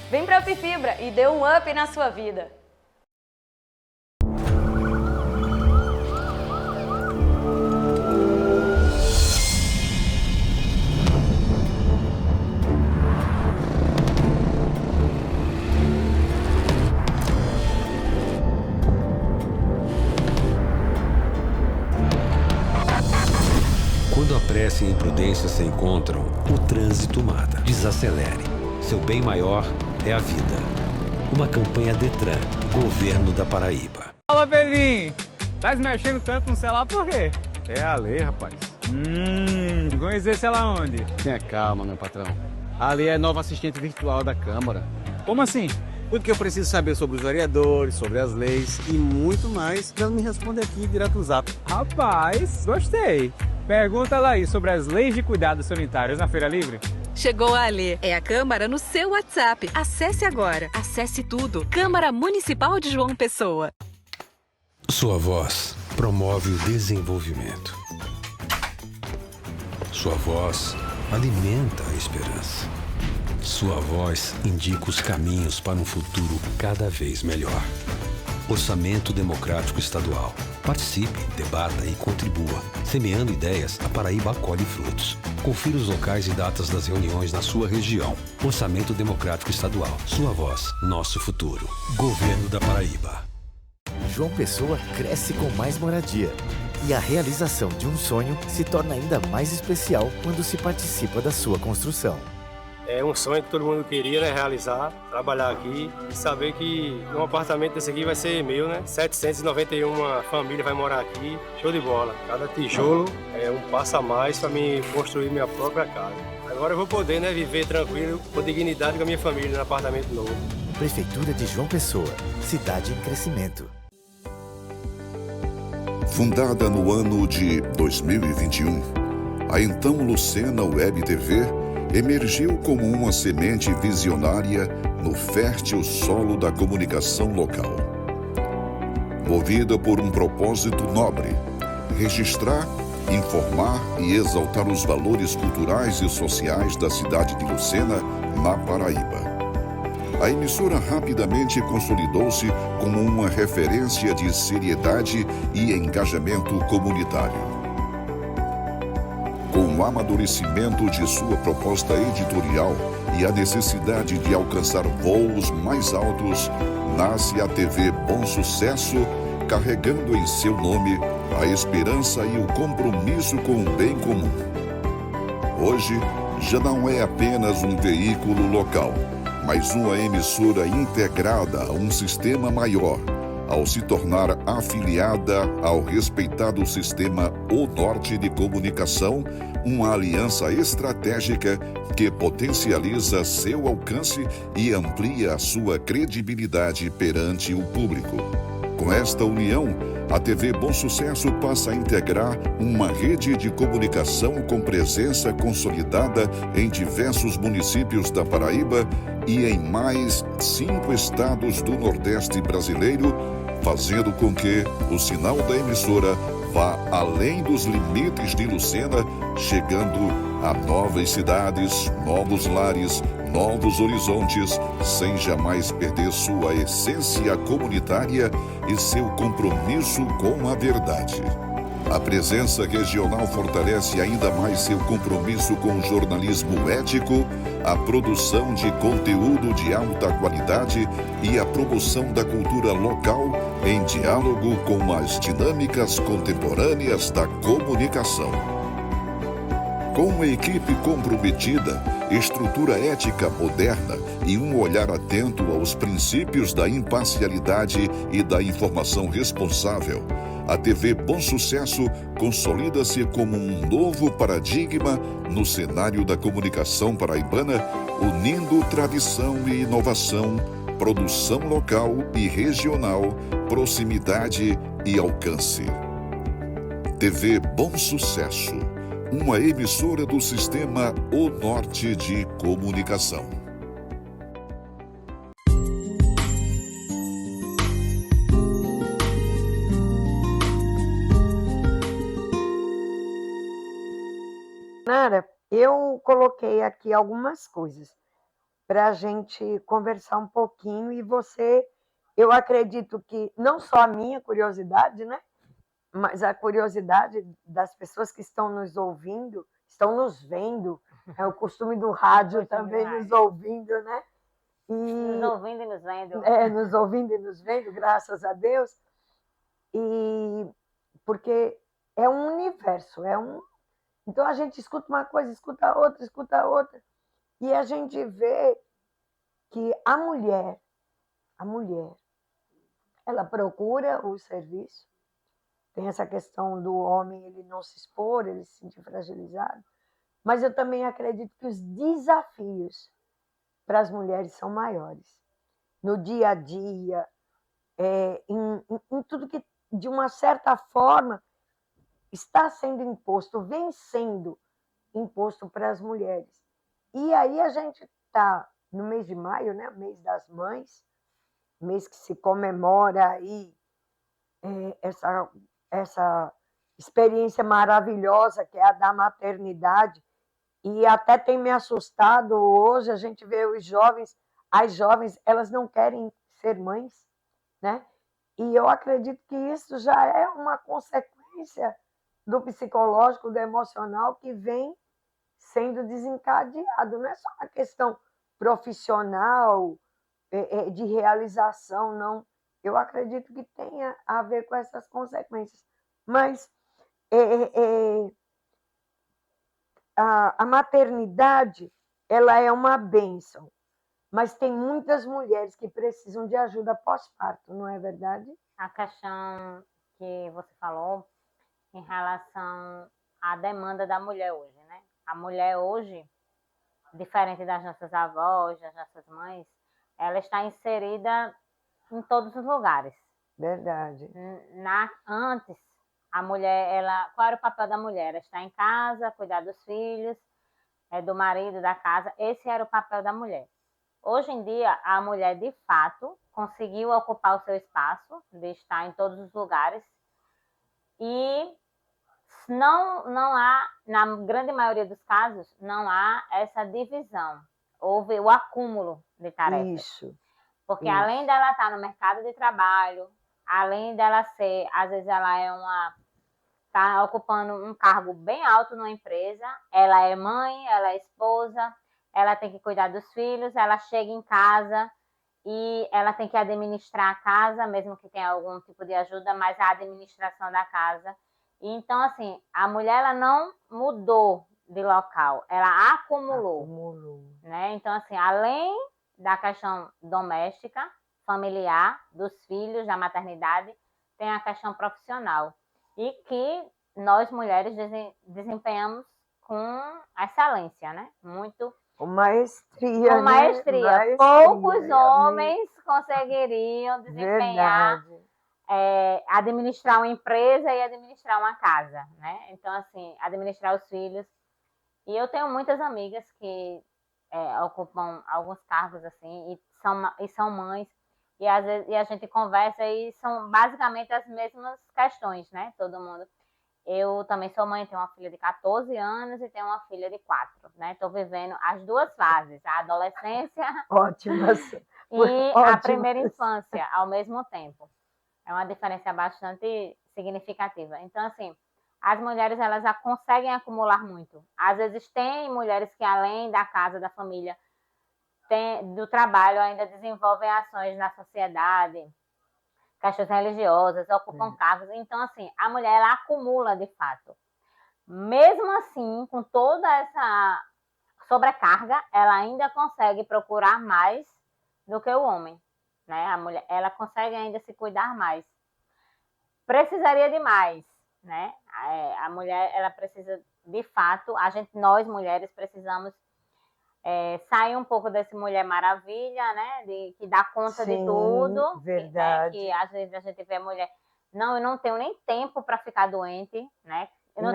Vem pra Up Fibra e dê um up na sua vida. Quando a pressa e a imprudência se encontram, o trânsito mata. Desacelere. Seu bem maior é a vida. Uma campanha Detran, Governo da Paraíba. Fala, Pedrinho! Tá se mexendo tanto no celular por quê? É a lei, rapaz. Conhecer sei lá onde? Tenha calma, meu patrão. A Lei é nova assistente virtual da Câmara. Como assim? Tudo que eu preciso saber sobre os vereadores, sobre as leis e muito mais, ela me responde aqui direto no Zap. Rapaz, gostei. Pergunta lá aí sobre as leis de cuidados sanitários na Feira Livre. Chegou a Alê. É a Câmara no seu WhatsApp. Acesse agora. Acesse tudo. Câmara Municipal de João Pessoa. Sua voz promove o desenvolvimento. Sua voz alimenta a esperança. Sua voz indica os caminhos para um futuro cada vez melhor. Orçamento Democrático Estadual. Participe, debata e contribua. Semeando ideias, a Paraíba colhe frutos. Confira os locais e datas das reuniões na sua região. Orçamento Democrático Estadual. Sua voz, nosso futuro. Governo da Paraíba. João Pessoa cresce com mais moradia. E a realização de um sonho se torna ainda mais especial quando se participa da sua construção. É um sonho que todo mundo queria, né, realizar, trabalhar aqui e saber que um apartamento desse aqui vai ser meu, né? 791 famílias vai morar aqui, show de bola. Cada tijolo é um passo a mais para mim construir minha própria casa. Agora eu vou poder, né, viver tranquilo, com dignidade com a minha família no apartamento novo. Prefeitura de João Pessoa, cidade em crescimento. Fundada no ano de 2021, a então Lucena Web TV emergiu como uma semente visionária no fértil solo da comunicação local. Movida por um propósito nobre, registrar, informar e exaltar os valores culturais e sociais da cidade de Lucena, na Paraíba. A emissora rapidamente consolidou-se como uma referência de seriedade e engajamento comunitário. Com o amadurecimento de sua proposta editorial e a necessidade de alcançar voos mais altos, nasce a TV Bom Sucesso, carregando em seu nome a esperança e o compromisso com o bem comum. Hoje, já não é apenas um veículo local, mas uma emissora integrada a um sistema maior, ao se tornar afiliada ao respeitado sistema O Norte de Comunicação, uma aliança estratégica que potencializa seu alcance e amplia a sua credibilidade perante o público. Com esta união, a TV Bom Sucesso passa a integrar uma rede de comunicação com presença consolidada em diversos municípios da Paraíba e em mais 5 estados do Nordeste brasileiro, fazendo com que o sinal da emissora vá além dos limites de Lucena, chegando a novas cidades, novos lares, novos horizontes, sem jamais perder sua essência comunitária e seu compromisso com a verdade. A presença regional fortalece ainda mais seu compromisso com o jornalismo ético, a produção de conteúdo de alta qualidade e a promoção da cultura local em diálogo com as dinâmicas contemporâneas da comunicação. Com uma equipe comprometida, estrutura ética moderna e um olhar atento aos princípios da imparcialidade e da informação responsável, a TV Bom Sucesso consolida-se como um novo paradigma no cenário da comunicação paraibana, unindo tradição e inovação, produção local e regional, proximidade e alcance. TV Bom Sucesso, uma emissora do sistema O Norte de Comunicação. Nara, eu coloquei aqui algumas coisas para a gente conversar um pouquinho e você, eu acredito que não só a minha curiosidade, né? Mas a curiosidade das pessoas que estão nos ouvindo, estão nos vendo, é o costume do rádio também nos ouvindo, né? Nos ouvindo e nos vendo. Nos ouvindo e nos vendo, graças a Deus. E porque é um universo, então a gente escuta uma coisa, escuta outra, e a gente vê que a mulher, ela procura o serviço. Tem essa questão do homem ele não se expor, ele se sentir fragilizado. Mas eu também acredito que os desafios para as mulheres são maiores. No dia a dia, em tudo que, de uma certa forma, está sendo imposto, vem sendo imposto para as mulheres. E aí a gente está no mês de maio, né? Mês das mães, mês que se comemora aí essa experiência maravilhosa que é a da maternidade, e até tem me assustado hoje, a gente vê as jovens, elas não querem ser mães, né? E eu acredito que isso já é uma consequência do psicológico, do emocional que vem sendo desencadeado, não é só uma questão profissional, de realização, não. Eu acredito que tenha a ver com essas consequências. Mas a maternidade, ela é uma bênção, mas tem muitas mulheres que precisam de ajuda pós-parto, não é verdade? A questão que você falou em relação à demanda da mulher hoje, né? A mulher hoje, diferente das nossas avós, das nossas mães, ela está inserida em todos os lugares. Verdade. Antes, a mulher, qual era o papel da mulher? Ela está em casa, cuidar dos filhos, do marido, da casa. Esse era o papel da mulher. Hoje em dia, a mulher, de fato, conseguiu ocupar o seu espaço, de estar em todos os lugares, e não há, na grande maioria dos casos, não há essa divisão. Houve o acúmulo de tarefas. Isso. Porque além dela estar no mercado de trabalho, além dela ser, às vezes ela está ocupando um cargo bem alto numa empresa, ela é mãe, ela é esposa, ela tem que cuidar dos filhos, ela chega em casa e ela tem que administrar a casa, mesmo que tenha algum tipo de ajuda, mas a administração da casa. Então, assim, a mulher ela não mudou de local, ela acumulou. Né? Então, assim, além da questão doméstica, familiar, dos filhos, da maternidade, tem a questão profissional. E que nós, mulheres, desempenhamos com excelência, né? Muito... Com maestria, com maestria. Maestria. Poucos homens conseguiriam desempenhar, administrar uma empresa e administrar uma casa, né? Então, assim, administrar os filhos. E eu tenho muitas amigas que ocupam alguns cargos assim e são mães, e às vezes a gente conversa e são basicamente as mesmas questões, né? Todo mundo. Eu também sou mãe, tenho uma filha de 14 anos e tenho uma filha de 4, né? Estou vivendo as duas fases, a adolescência e a primeira infância ao mesmo tempo. É uma diferença bastante significativa. Então, assim, as mulheres, elas já conseguem acumular muito. Às vezes tem mulheres que, além da casa, da família, do trabalho, ainda desenvolvem ações na sociedade, questões religiosas, ocupam cargos. Então, assim, a mulher, ela acumula, de fato. Mesmo assim, com toda essa sobrecarga, ela ainda consegue procurar mais do que o homem, né? A mulher, ela consegue ainda se cuidar mais. Precisaria de mais, né? A mulher, ela precisa, de fato, nós mulheres precisamos sair um pouco desse Mulher Maravilha, né? Que dá conta de tudo. Verdade. Que às vezes a gente vê a mulher, eu não tenho nem tempo para ficar doente, né? Eu não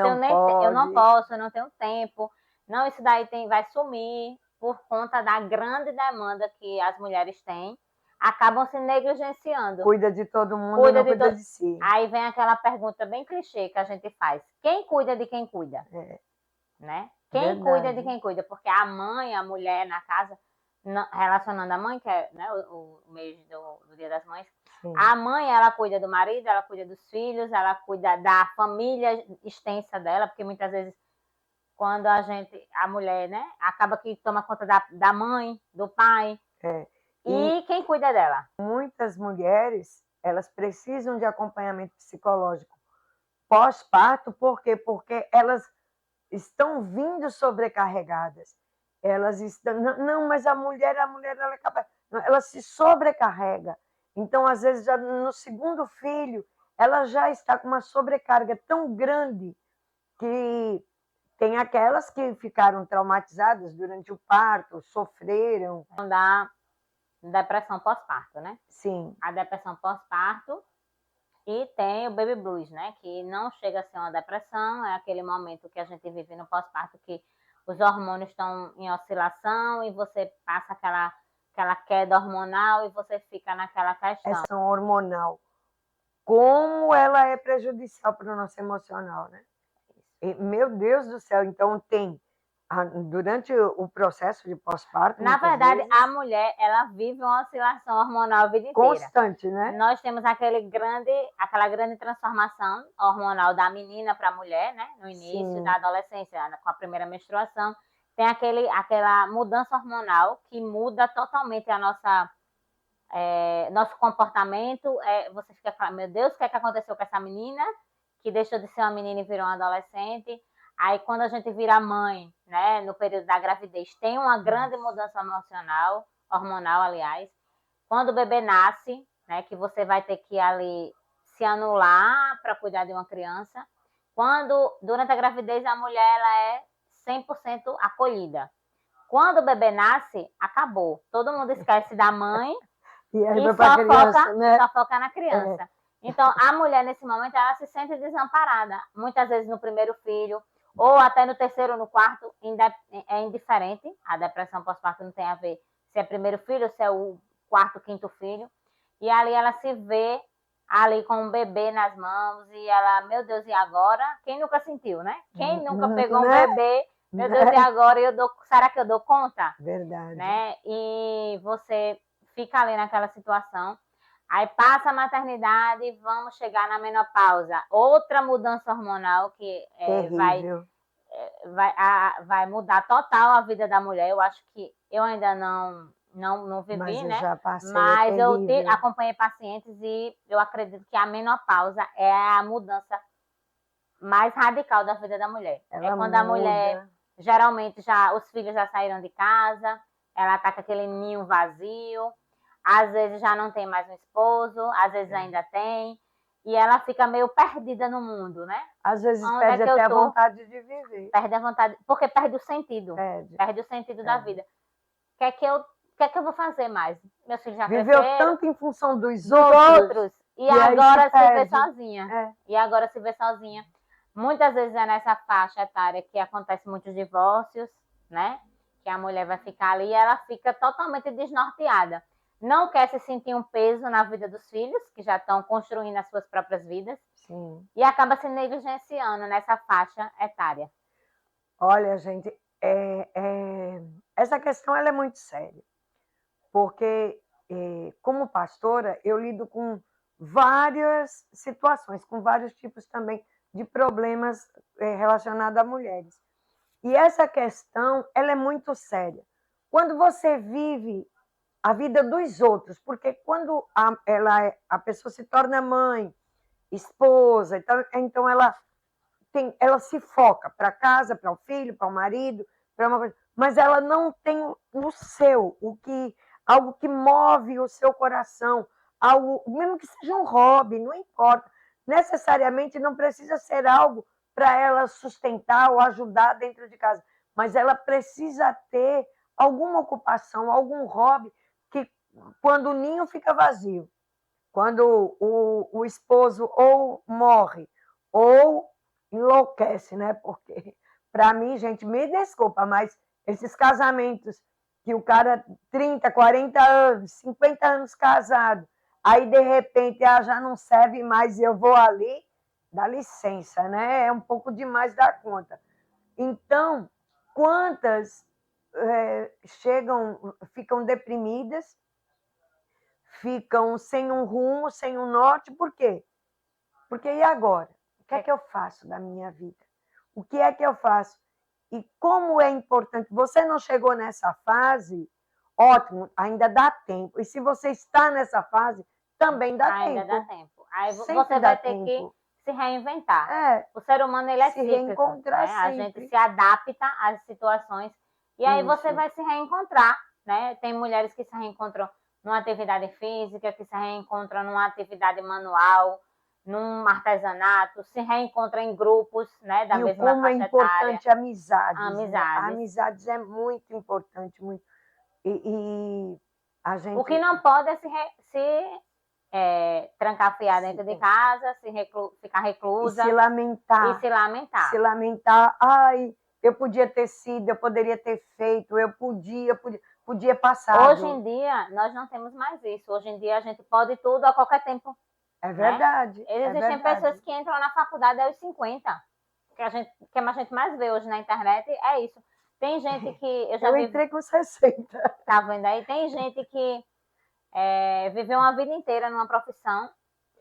tenho tempo. Não, isso daí vai sumir por conta da grande demanda que as mulheres têm. Acabam se negligenciando. Cuida de todo mundo, não cuida de si. Aí vem aquela pergunta bem clichê que a gente faz. Quem cuida de quem cuida? Né? Quem cuida de quem cuida, porque a mãe, a mulher na casa, relacionando a mãe, que é, né, o mês do Dia das Mães, sim, a mãe, ela cuida do marido, ela cuida dos filhos, ela cuida da família extensa dela, porque muitas vezes quando a mulher, né, acaba que toma conta da mãe, do pai, e quem cuida dela? Muitas mulheres, elas precisam de acompanhamento psicológico pós-parto, por quê? Porque elas estão vindo sobrecarregadas. Elas estão... Não, mas a mulher ela é capaz... Ela se sobrecarrega. Então, às vezes, já no segundo filho, ela já está com uma sobrecarga tão grande que tem aquelas que ficaram traumatizadas durante o parto, sofreram. Da depressão pós-parto, né? Sim. A depressão pós-parto e tem o baby blues, né? Que não chega a ser uma depressão, é aquele momento que a gente vive no pós-parto que os hormônios estão em oscilação e você passa aquela queda hormonal e você fica naquela questão. Essa hormonal, como ela é prejudicial para o nosso emocional, né? E, meu Deus do céu, então tem, durante o processo de pós-parto... Na verdade, vezes, a mulher, ela vive uma oscilação hormonal a vida inteira. Constante, né? Nós temos aquela grande transformação hormonal da menina para a mulher, né? No início, sim, da adolescência, com a primeira menstruação. Tem aquela mudança hormonal que muda totalmente a nosso comportamento. Você fica falando, meu Deus, o que é que aconteceu com essa menina? Que deixou de ser uma menina e virou uma adolescente. Aí, quando a gente vira mãe, né, no período da gravidez, tem uma grande mudança hormonal, aliás. Quando o bebê nasce, né, que você vai ter que ali se anular para cuidar de uma criança. Durante a gravidez, a mulher ela é 100% acolhida. Quando o bebê nasce, acabou. Todo mundo esquece da mãe só foca na criança. Então, a mulher, nesse momento, ela se sente desamparada. Muitas vezes no primeiro filho, ou até no terceiro ou no quarto, é indiferente. A depressão pós-parto não tem a ver se é primeiro filho ou se é o quarto, quinto filho. E ali ela se vê ali com um bebê nas mãos e ela, meu Deus, e agora? Quem nunca sentiu, né? Quem nunca pegou um bebê, meu Deus, e agora? Será que eu dou conta? Verdade. Né? E você fica ali naquela situação. Aí passa a maternidade e vamos chegar na menopausa. Outra mudança hormonal que vai mudar total a vida da mulher. Eu acho que eu ainda não vivi, mas né? Já passei, mas eu acompanhei pacientes e eu acredito que a menopausa é a mudança mais radical da vida da mulher. Ela quando a mulher, geralmente, os filhos já saíram de casa, ela tá com aquele ninho vazio, às vezes já não tem mais um esposo, às vezes ainda tem, e ela fica meio perdida no mundo, né? Às vezes perde até a vontade de viver. Perde a vontade, porque perde o sentido. Perde o sentido da vida. O que é que eu vou fazer mais? Meus filhos já viveu cresceram, tanto em função dos outros e agora se vê sozinha. E agora se vê sozinha. Muitas vezes é nessa faixa etária que acontece muitos divórcios, né? Que a mulher vai ficar ali e ela fica totalmente desnorteada. Não quer se sentir um peso na vida dos filhos, que já estão construindo as suas próprias vidas. Sim. E acaba se negligenciando nessa faixa etária. Olha, gente, essa questão ela é muito séria. Porque, como pastora, eu lido com várias situações, com vários tipos também de problemas relacionados a mulheres. E essa questão, ela é muito séria. Quando você vive a vida dos outros, porque quando a pessoa se torna mãe, esposa, então ela se foca para casa, para o filho, para o marido, mas ela não tem o seu, algo que move o seu coração, algo, mesmo que seja um hobby, não importa. Necessariamente não precisa ser algo para ela sustentar ou ajudar dentro de casa, mas ela precisa ter alguma ocupação, algum hobby, que quando o ninho fica vazio, quando o esposo ou morre ou enlouquece, né? Porque, para mim, gente, me desculpa, mas esses casamentos que o cara 30, 40 anos, 50 anos casado, aí de repente já não serve mais e eu vou ali, dá licença, né? É um pouco demais da conta. Então, quantas ficam deprimidas, ficam sem um rumo, sem um norte, por quê? Porque e agora? O que é que eu faço da minha vida? O que é que eu faço? E como é importante, você não chegou nessa fase, ótimo, ainda dá tempo. E se você está nessa fase, também dá tempo. Ainda dá tempo. Aí Sempre você dá vai ter tempo. que se reinventar. O ser humano, ele é Se cíclico, reencontrar né? A sempre. gente se adapta às situações e aí você Isso. vai se reencontrar, né? Tem mulheres que se reencontram numa atividade física, que se reencontram numa atividade manual, num artesanato, se reencontram em grupos, né, da E mesma como é faixa importante etária. amizades. Né? Amizades. Amizades é muito importante, muito. E a gente... O que não pode é se trancafiar dentro de casa, ficar reclusa. E se lamentar. E se lamentar. Se lamentar. Ai, eu podia ter sido, eu poderia ter feito, eu podia passar. Hoje em dia, nós não temos mais isso. Hoje em dia, a gente pode tudo a qualquer tempo. É verdade. Né? Existem pessoas que entram na faculdade aos 50. Que a gente mais vê hoje na internet é isso. Tem gente que... Eu entrei com 60. Tá vendo aí? Tem gente que viveu uma vida inteira numa profissão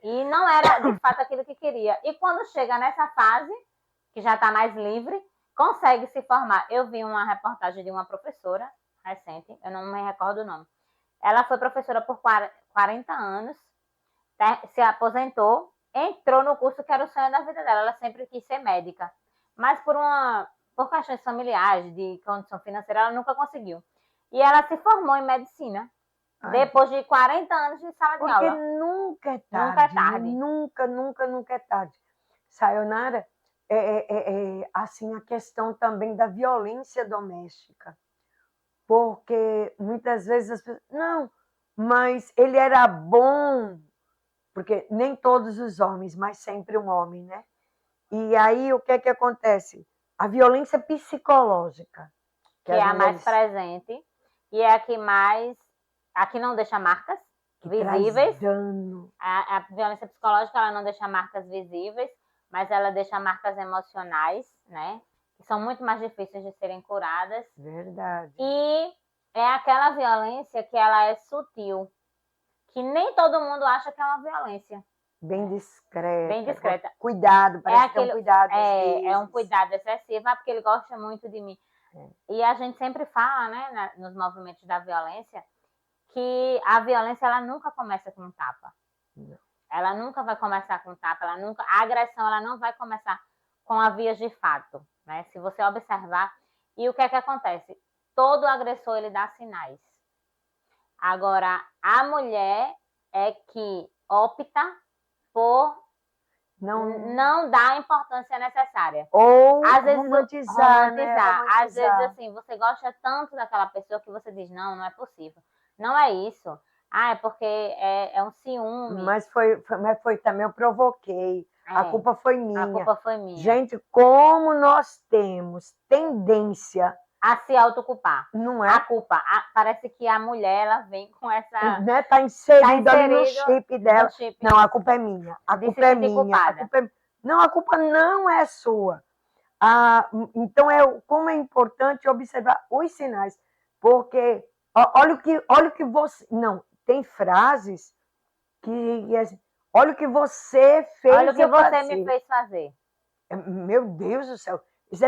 e não era, de fato, aquilo que queria. E quando chega nessa fase, que já está mais livre, consegue se formar. Eu vi uma reportagem de uma professora recente, eu não me recordo o nome. Ela foi professora por 40 anos, se aposentou, entrou no curso que era o sonho da vida dela. Ela sempre quis ser médica. Mas por questões familiares, de condição financeira, ela nunca conseguiu. E ela se formou em medicina. Depois de 40 anos de sala de aula. Porque nunca é tarde. Nunca é tarde. Nunca é tarde. Sayonara, assim, a questão também da violência doméstica. Porque muitas vezes as pessoas... Não, mas ele era bom. Porque nem todos os homens, mas sempre um homem, né? E aí, o que é que acontece? A violência psicológica. Que é a mais presente. E é a que mais... A que não deixa marcas visíveis. Dano. A violência psicológica, ela não deixa marcas visíveis, mas ela deixa marcas emocionais, né? Que são muito mais difíceis de serem curadas. Verdade. E é aquela violência que ela é sutil, que nem todo mundo acha que é uma violência. Bem discreta. Bem discreta. Cuidado, parece que é um cuidado. É um cuidado excessivo, porque ele gosta muito de mim. E a gente sempre fala, né, nos movimentos da violência, que a violência, ela nunca começa com um tapa. Não. Ela nunca vai começar com um tapa, a agressão, ela não vai começar com a vias de fato, né? Se você observar, e o que é que acontece? Todo agressor, ele dá sinais. Agora, a mulher é que opta por não dar a importância necessária. Ou às vezes, romantizar. Né? Às vezes, assim, você gosta tanto daquela pessoa que você diz, não é possível. Não é isso. É porque é um ciúme. Mas foi também, eu provoquei. A culpa foi minha. A culpa foi minha. Gente, como nós temos tendência a se autoculpar. Não é? A culpa. Parece que a mulher, ela vem com essa... Né? Tá inserido ali no chip dela. Não, a culpa é minha. A culpa é minha. Não, a culpa não é sua. Então, como é importante observar os sinais. Porque... Olha o que você... Não, tem frases que... Olha o que você fez. Olha o que você me fez fazer. Meu Deus do céu. Isso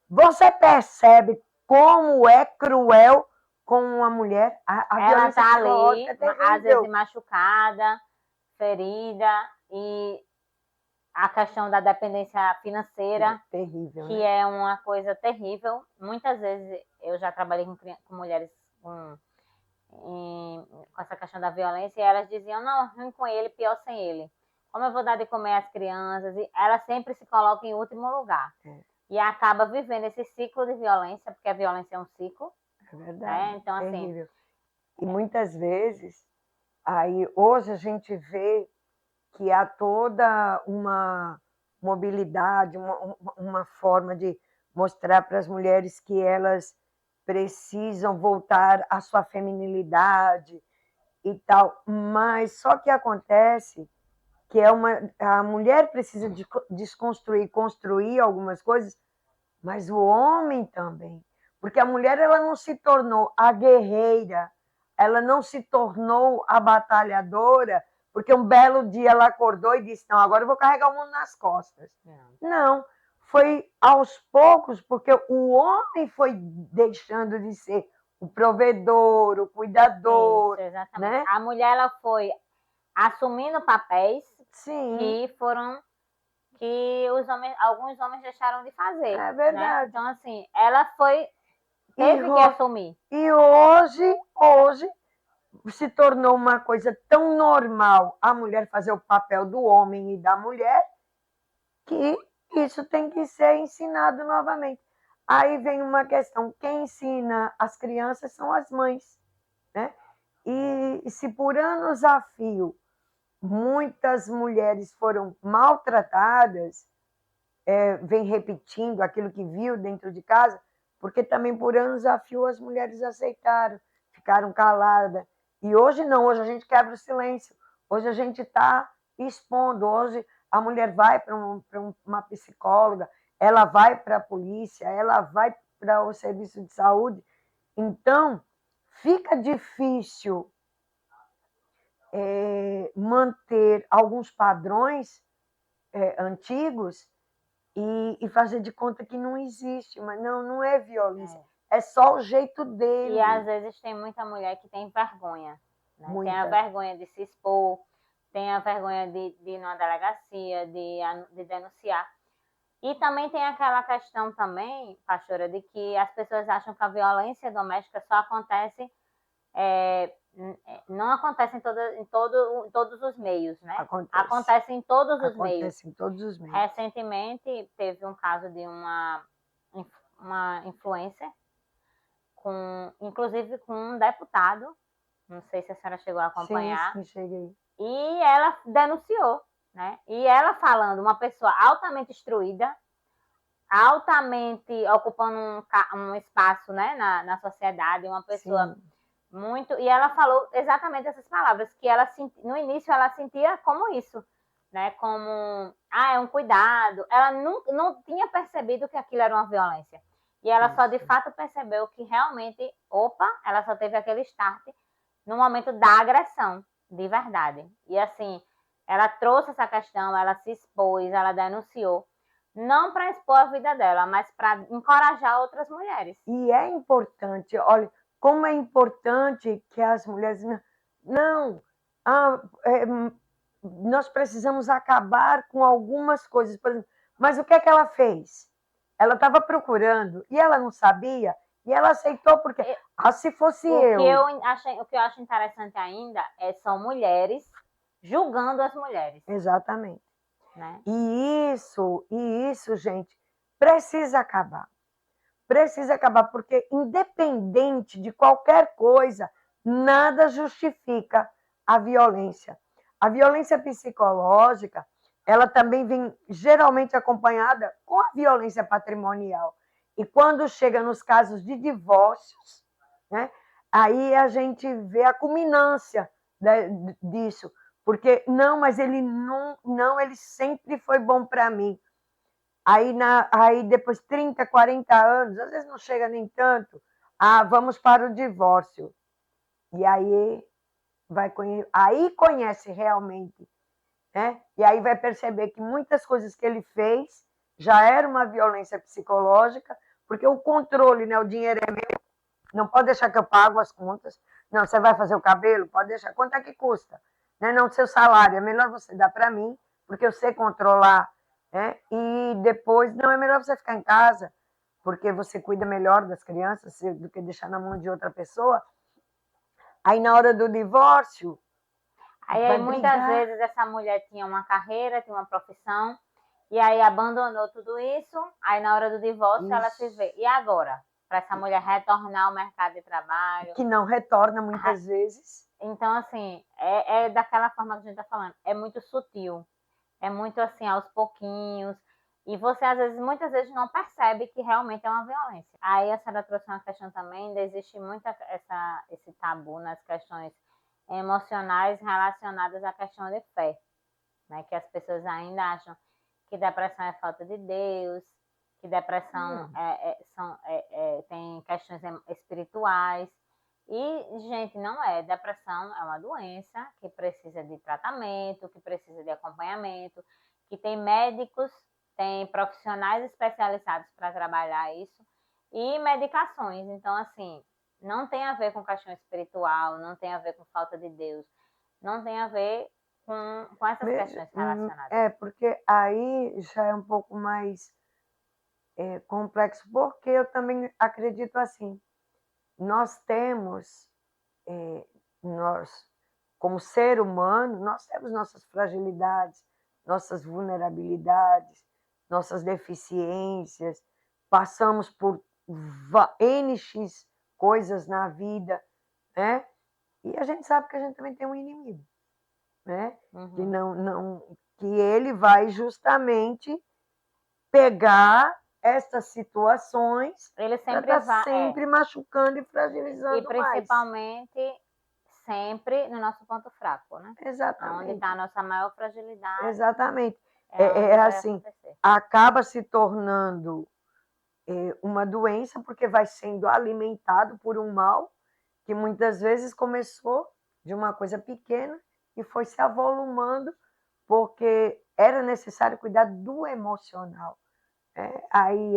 você percebe como é cruel com uma mulher? Ela está ali, às vezes machucada, ferida, e a questão da dependência financeira, terrível, que é uma coisa terrível. Muitas vezes eu já trabalhei com mulheres com essa questão da violência, e elas diziam, não, ruim com ele, pior sem ele. Como eu vou dar de comer às crianças? E ela sempre se coloca em último lugar. E acaba vivendo esse ciclo de violência, porque a violência é um ciclo. É verdade. Então, terrível. Assim... E muitas vezes, hoje a gente vê que há toda uma mobilidade, uma forma de mostrar para as mulheres que elas precisam voltar à sua feminilidade e tal, mas só que acontece que a mulher precisa desconstruir, construir algumas coisas, mas o homem também. Porque a mulher ela não se tornou a guerreira, ela não se tornou a batalhadora, porque um belo dia ela acordou e disse, não, agora eu vou carregar o mundo nas costas. Não, foi aos poucos, porque o homem foi deixando de ser o provedor, o cuidador. Isso, exatamente. Né? A mulher ela foi assumindo papéis que alguns homens deixaram de fazer. É verdade. Né? Então, assim, ela teve que assumir. E hoje se tornou uma coisa tão normal a mulher fazer o papel do homem e da mulher que isso tem que ser ensinado novamente. Aí vem uma questão, quem ensina as crianças são as mães, né? E se por anos a fio muitas mulheres foram maltratadas, vem repetindo aquilo que viu dentro de casa, porque também por anos a fio as mulheres aceitaram, ficaram caladas. E hoje não, hoje a gente quebra o silêncio, hoje a gente está expondo, hoje a mulher vai para uma psicóloga, ela vai para a polícia, ela vai para o serviço de saúde. Então, fica difícil manter alguns padrões antigos e fazer de conta que não existe, mas não é violência, é só o jeito dele. E às vezes tem muita mulher que tem vergonha, né? Tem a vergonha de se expor, tem a vergonha de ir numa delegacia, de denunciar. E também tem aquela questão também, pastora, de que as pessoas acham que a violência doméstica só acontece, não acontece em todos os meios, né? Acontece em todos os meios. Acontece em todos os meios. Recentemente teve um caso de uma influencer, inclusive com um deputado, não sei se a senhora chegou a acompanhar. Sim, cheguei. E ela denunciou, né? E ela falando, uma pessoa altamente instruída, altamente ocupando um espaço, né, na sociedade, uma pessoa muito... E ela falou exatamente essas palavras, que ela no início ela sentia como isso, né? Como, é um cuidado. Ela não tinha percebido que aquilo era uma violência. E ela só de fato percebeu que realmente, ela só teve aquele start no momento da agressão, de verdade. E assim, ela trouxe essa questão, ela se expôs, ela denunciou, não para expor a vida dela, mas para encorajar outras mulheres. E é importante, olha, como é importante que as mulheres... nós precisamos acabar com algumas coisas. Por exemplo, mas o que é que ela fez? Ela estava procurando e ela não sabia e ela aceitou porque... se fosse eu... O que eu acho interessante ainda são mulheres julgando as mulheres. Exatamente. Né? E isso, gente, precisa acabar. Precisa acabar, porque independente de qualquer coisa, nada justifica a violência. A violência psicológica, ela também vem geralmente acompanhada com a violência patrimonial. E quando chega nos casos de divórcios, né, aí a gente vê a culminância disso. Porque, mas ele ele sempre foi bom para mim. Aí depois 30, 40 anos, às vezes não chega nem tanto, vamos para o divórcio. E aí conhece realmente, né? E aí vai perceber que muitas coisas que ele fez já era uma violência psicológica, porque o controle, né? O dinheiro é meu, não pode deixar que eu pago as contas. Não, você vai fazer o cabelo? Pode deixar. Quanto é que custa? Não, seu salário, é melhor você dar para mim, porque eu sei controlar. Né? E depois, não, é melhor você ficar em casa, porque você cuida melhor das crianças do que deixar na mão de outra pessoa. Aí, na hora do divórcio... Aí muitas vezes essa mulher tinha uma carreira, tinha uma profissão, e aí abandonou tudo isso, aí na hora do divórcio ela se vê. E agora? Para essa mulher retornar ao mercado de trabalho... Que não retorna muitas vezes. Então, assim, é daquela forma que a gente está falando, é muito sutil, é muito assim, aos pouquinhos, e você, muitas vezes, não percebe que realmente é uma violência. Aí a senhora trouxe uma questão também, existe muito esse tabu nas questões emocionais relacionadas à questão de fé, né? Que as pessoas ainda acham que depressão é falta de Deus, que depressão tem questões espirituais. E, gente, não é. Depressão é uma doença que precisa de tratamento, que precisa de acompanhamento, que tem médicos, tem profissionais especializados para trabalhar isso e medicações. Então, assim, não tem a ver com questão espiritual, não tem a ver com falta de Deus, não tem a ver com essas questões relacionadas. Porque aí já é um pouco mais complexo, porque eu também acredito assim, nós temos, nós, como ser humano, nós temos nossas fragilidades, nossas vulnerabilidades, nossas deficiências, passamos por NX coisas na vida, né? E a gente sabe que a gente também tem um inimigo, né? Que ele vai justamente pegar essas situações, ele sempre vai sempre machucando e fragilizando e principalmente mais. Sempre no nosso ponto fraco, né? Exatamente. Onde está a nossa maior fragilidade. Exatamente. Assim, acaba se tornando uma doença porque vai sendo alimentado por um mal que muitas vezes começou de uma coisa pequena e foi se avolumando porque era necessário cuidar do emocional. Aí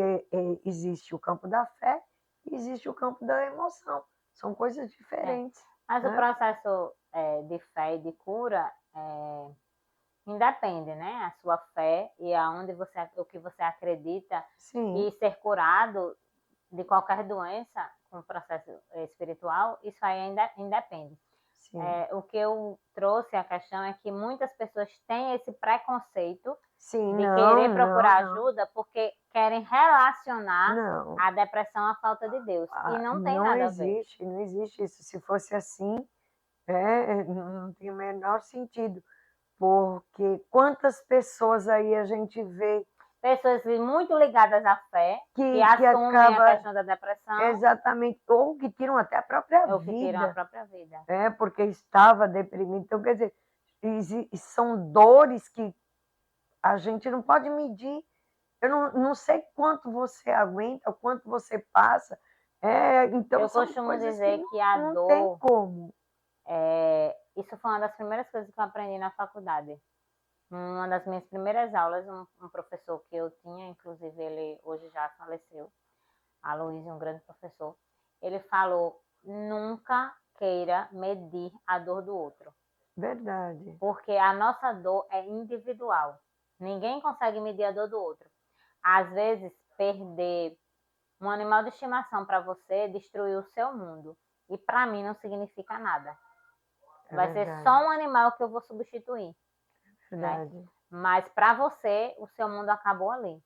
existe o campo da fé e existe o campo da emoção. São coisas diferentes. Mas o processo de fé e de cura independe, né? A sua fé e o que você acredita. Sim. E ser curado de qualquer doença com o processo espiritual, isso aí ainda independe. O que eu trouxe a questão é que muitas pessoas têm esse preconceito de querer procurar ajuda porque querem relacionar a depressão à falta de Deus. E não tem nada a ver. Não existe isso. Se fosse assim, não tem o menor sentido. Porque quantas pessoas aí a gente vê... Pessoas muito ligadas à fé, que assumem a questão da depressão. Exatamente. Ou que tiram até a própria vida. Ou que tiram a própria vida. Porque estava deprimido. Então, quer dizer, são dores que a gente não pode medir. Eu não sei quanto você aguenta, quanto você passa. Então, eu costumo dizer que a dor... Não tem como. Isso foi uma das primeiras coisas que eu aprendi na faculdade. Uma das minhas primeiras aulas, um professor que eu tinha, inclusive ele hoje já faleceu, Aloysio, um grande professor, ele falou, nunca queira medir a dor do outro. Verdade. Porque a nossa dor é individual. Ninguém consegue medir a dor do outro. Às vezes, perder um animal de estimação para você destruiu o seu mundo. E para mim não significa nada. Vai ser só um animal que eu vou substituir. Verdade. Né? Mas para você, o seu mundo acabou ali.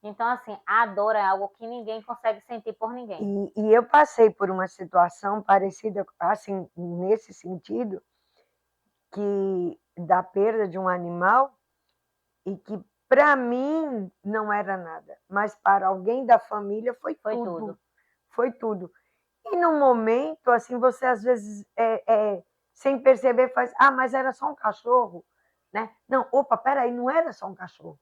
Então, assim, a dor é algo que ninguém consegue sentir por ninguém. E eu passei por uma situação parecida, assim, nesse sentido, que da perda de um animal, e que para mim não era nada, mas para alguém da família foi tudo. Foi tudo. E no momento, assim, você às vezes, sem perceber, faz, mas era só um cachorro. Né? Não, opa, peraí, não era só um cachorro.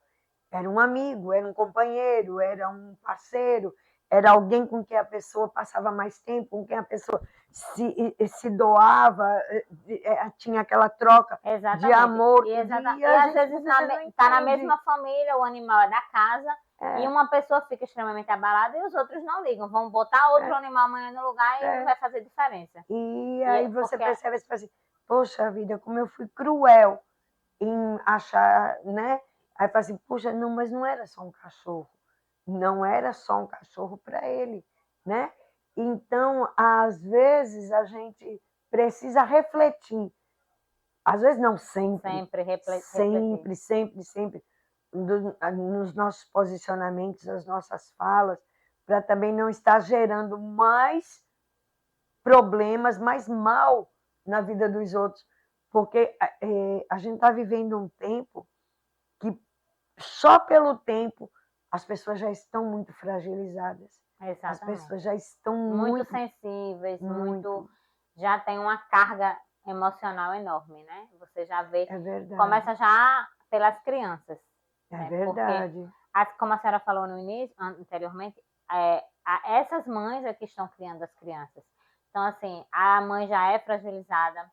Era um amigo, era um companheiro, era um parceiro, era alguém com quem a pessoa passava mais tempo, com quem a pessoa se doava, tinha aquela troca de amor. E às vezes está na mesma família, o animal é da casa, e uma pessoa fica extremamente abalada e os outros não ligam. Vão botar outro animal amanhã no lugar e não vai fazer diferença. E aí você percebe assim, poxa vida, como eu fui cruel em achar, né? Aí fala assim, puxa, não, mas não era só um cachorro. Não era só um cachorro para ele, né? Então, às vezes, a gente precisa refletir. Às vezes não, sempre. Sempre. Nos nossos posicionamentos, nas nossas falas, para também não estar gerando mais problemas, mais mal na vida dos outros. Porque a gente está vivendo um tempo que, só pelo tempo, as pessoas já estão muito fragilizadas. Exatamente. As pessoas já estão muito sensíveis, já tem uma carga emocional enorme, né? Você já vê, começa já pelas crianças. É verdade. Porque como a senhora falou no início, anteriormente, essas mães é que estão criando as crianças. Então, assim, a mãe já é fragilizada,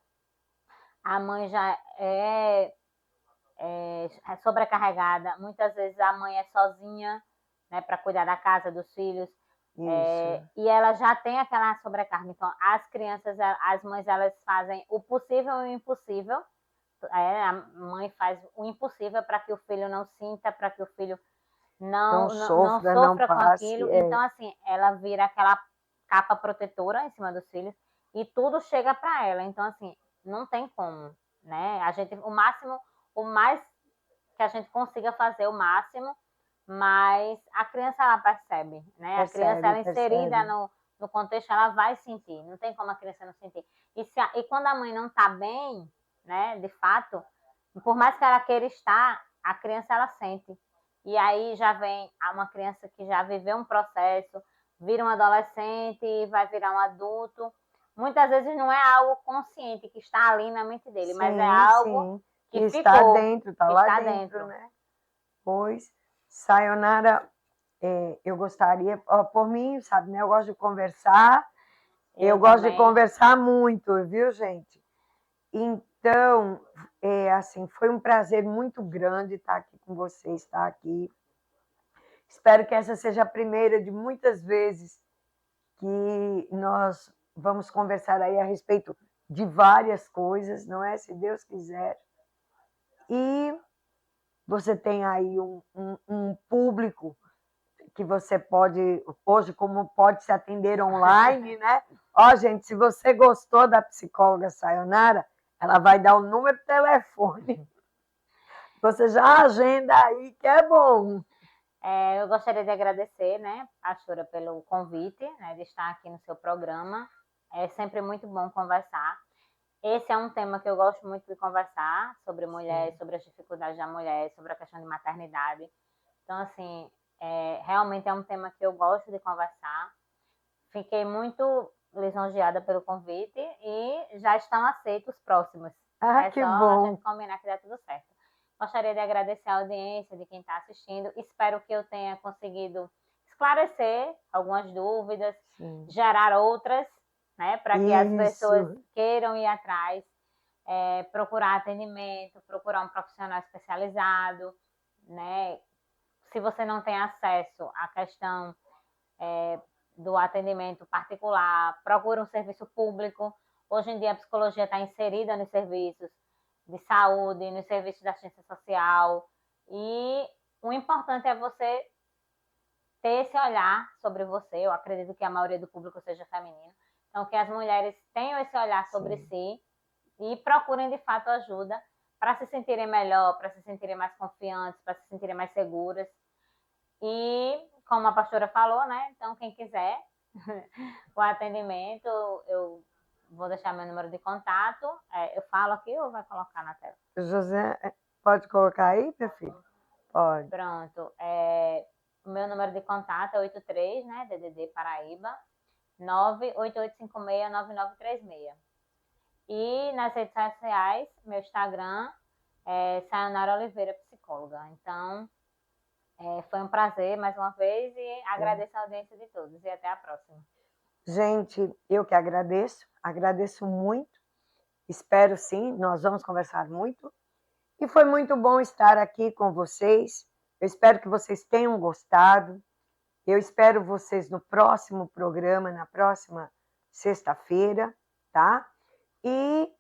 a mãe já é sobrecarregada, muitas vezes a mãe é sozinha, né, para cuidar da casa, dos filhos, e ela já tem aquela sobrecarga. Então, as crianças, as mães, elas fazem o possível e o impossível. A mãe faz o impossível para que o filho não sinta, para que o filho não sofra, não não sofra com passe, aquilo. Então, assim, ela vira aquela capa protetora em cima dos filhos e tudo chega para ela. Então, assim, não tem como, né? A gente, o mais que a gente consiga fazer, o máximo, mas a criança, ela percebe, né? A criança, ela inserida no contexto, ela vai sentir. Não tem como a criança não sentir. E quando a mãe não está bem, né, de fato, por mais que ela queira estar, a criança, ela sente. E aí já vem uma criança que já viveu um processo, vira um adolescente, vai virar um adulto. Muitas vezes não é algo consciente que está ali na mente dele, mas é algo que está ficou, dentro, está lá dentro, né? Pois, Sayonara, eu gostaria, por mim, sabe, né? Eu gosto de conversar, eu gosto de conversar muito, viu, gente? Então, assim, foi um prazer muito grande estar aqui com vocês, estar aqui. Espero que essa seja a primeira de muitas vezes que nós vamos conversar aí a respeito de várias coisas, não é? Se Deus quiser. E você tem aí um público que você pode, hoje, como pode se atender online, né? Ó, gente, se você gostou da psicóloga Sayonara, ela vai dar o número de telefone. Você já agenda aí, que é bom. Eu gostaria de agradecer, né, pastora, pelo convite, né, de estar aqui no seu programa. É sempre muito bom conversar. Esse é um tema que eu gosto muito de conversar, sobre mulheres, sobre as dificuldades da mulher, sobre a questão de maternidade. Então, assim, realmente é um tema que eu gosto de conversar. Fiquei muito lisonjeada pelo convite e já estão aceitos os próximos. Que só bom. a gente combinar que dá tudo certo. Gostaria de agradecer a audiência de quem está assistindo. Espero que eu tenha conseguido esclarecer algumas dúvidas, gerar outras, né, para que as pessoas queiram ir atrás, procurar atendimento, procurar um profissional especializado, né? Se você não tem acesso à questão do atendimento particular, procure um serviço público. Hoje em dia a psicologia está inserida nos serviços de saúde, nos serviços da assistência social, e o importante é você ter esse olhar sobre você. Eu acredito que a maioria do público seja feminino, então que as mulheres tenham esse olhar sobre si e procurem de fato ajuda para se sentirem melhor, para se sentirem mais confiantes, para se sentirem mais seguras. E como a pastora falou, né, então quem quiser o atendimento, eu vou deixar meu número de contato. Eu falo aqui ou vai colocar na tela? José, pode colocar aí, meu filho? Pode. Pronto. O meu número de contato é 83, né? DDD Paraíba, 988569936. E nas redes sociais, meu Instagram é Sayonara Oliveira Psicóloga. Então, foi um prazer mais uma vez e agradeço a audiência de todos. E até a próxima. Gente, eu que agradeço muito, espero sim, nós vamos conversar muito, e foi muito bom estar aqui com vocês, eu espero que vocês tenham gostado, eu espero vocês no próximo programa, na próxima sexta-feira, tá? E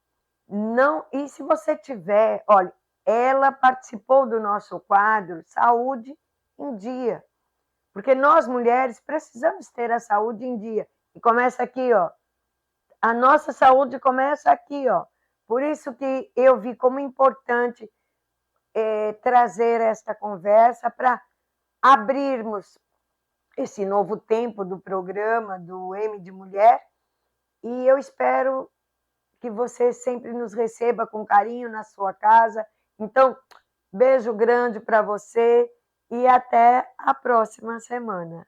se você tiver, olha, ela participou do nosso quadro Saúde em Dia, porque nós mulheres precisamos ter a saúde em dia. E começa aqui, ó. A nossa saúde começa aqui, ó. Por isso que eu vi como importante trazer esta conversa para abrirmos esse novo tempo do programa do M de Mulher. E eu espero que você sempre nos receba com carinho na sua casa. Então, beijo grande para você e até a próxima semana.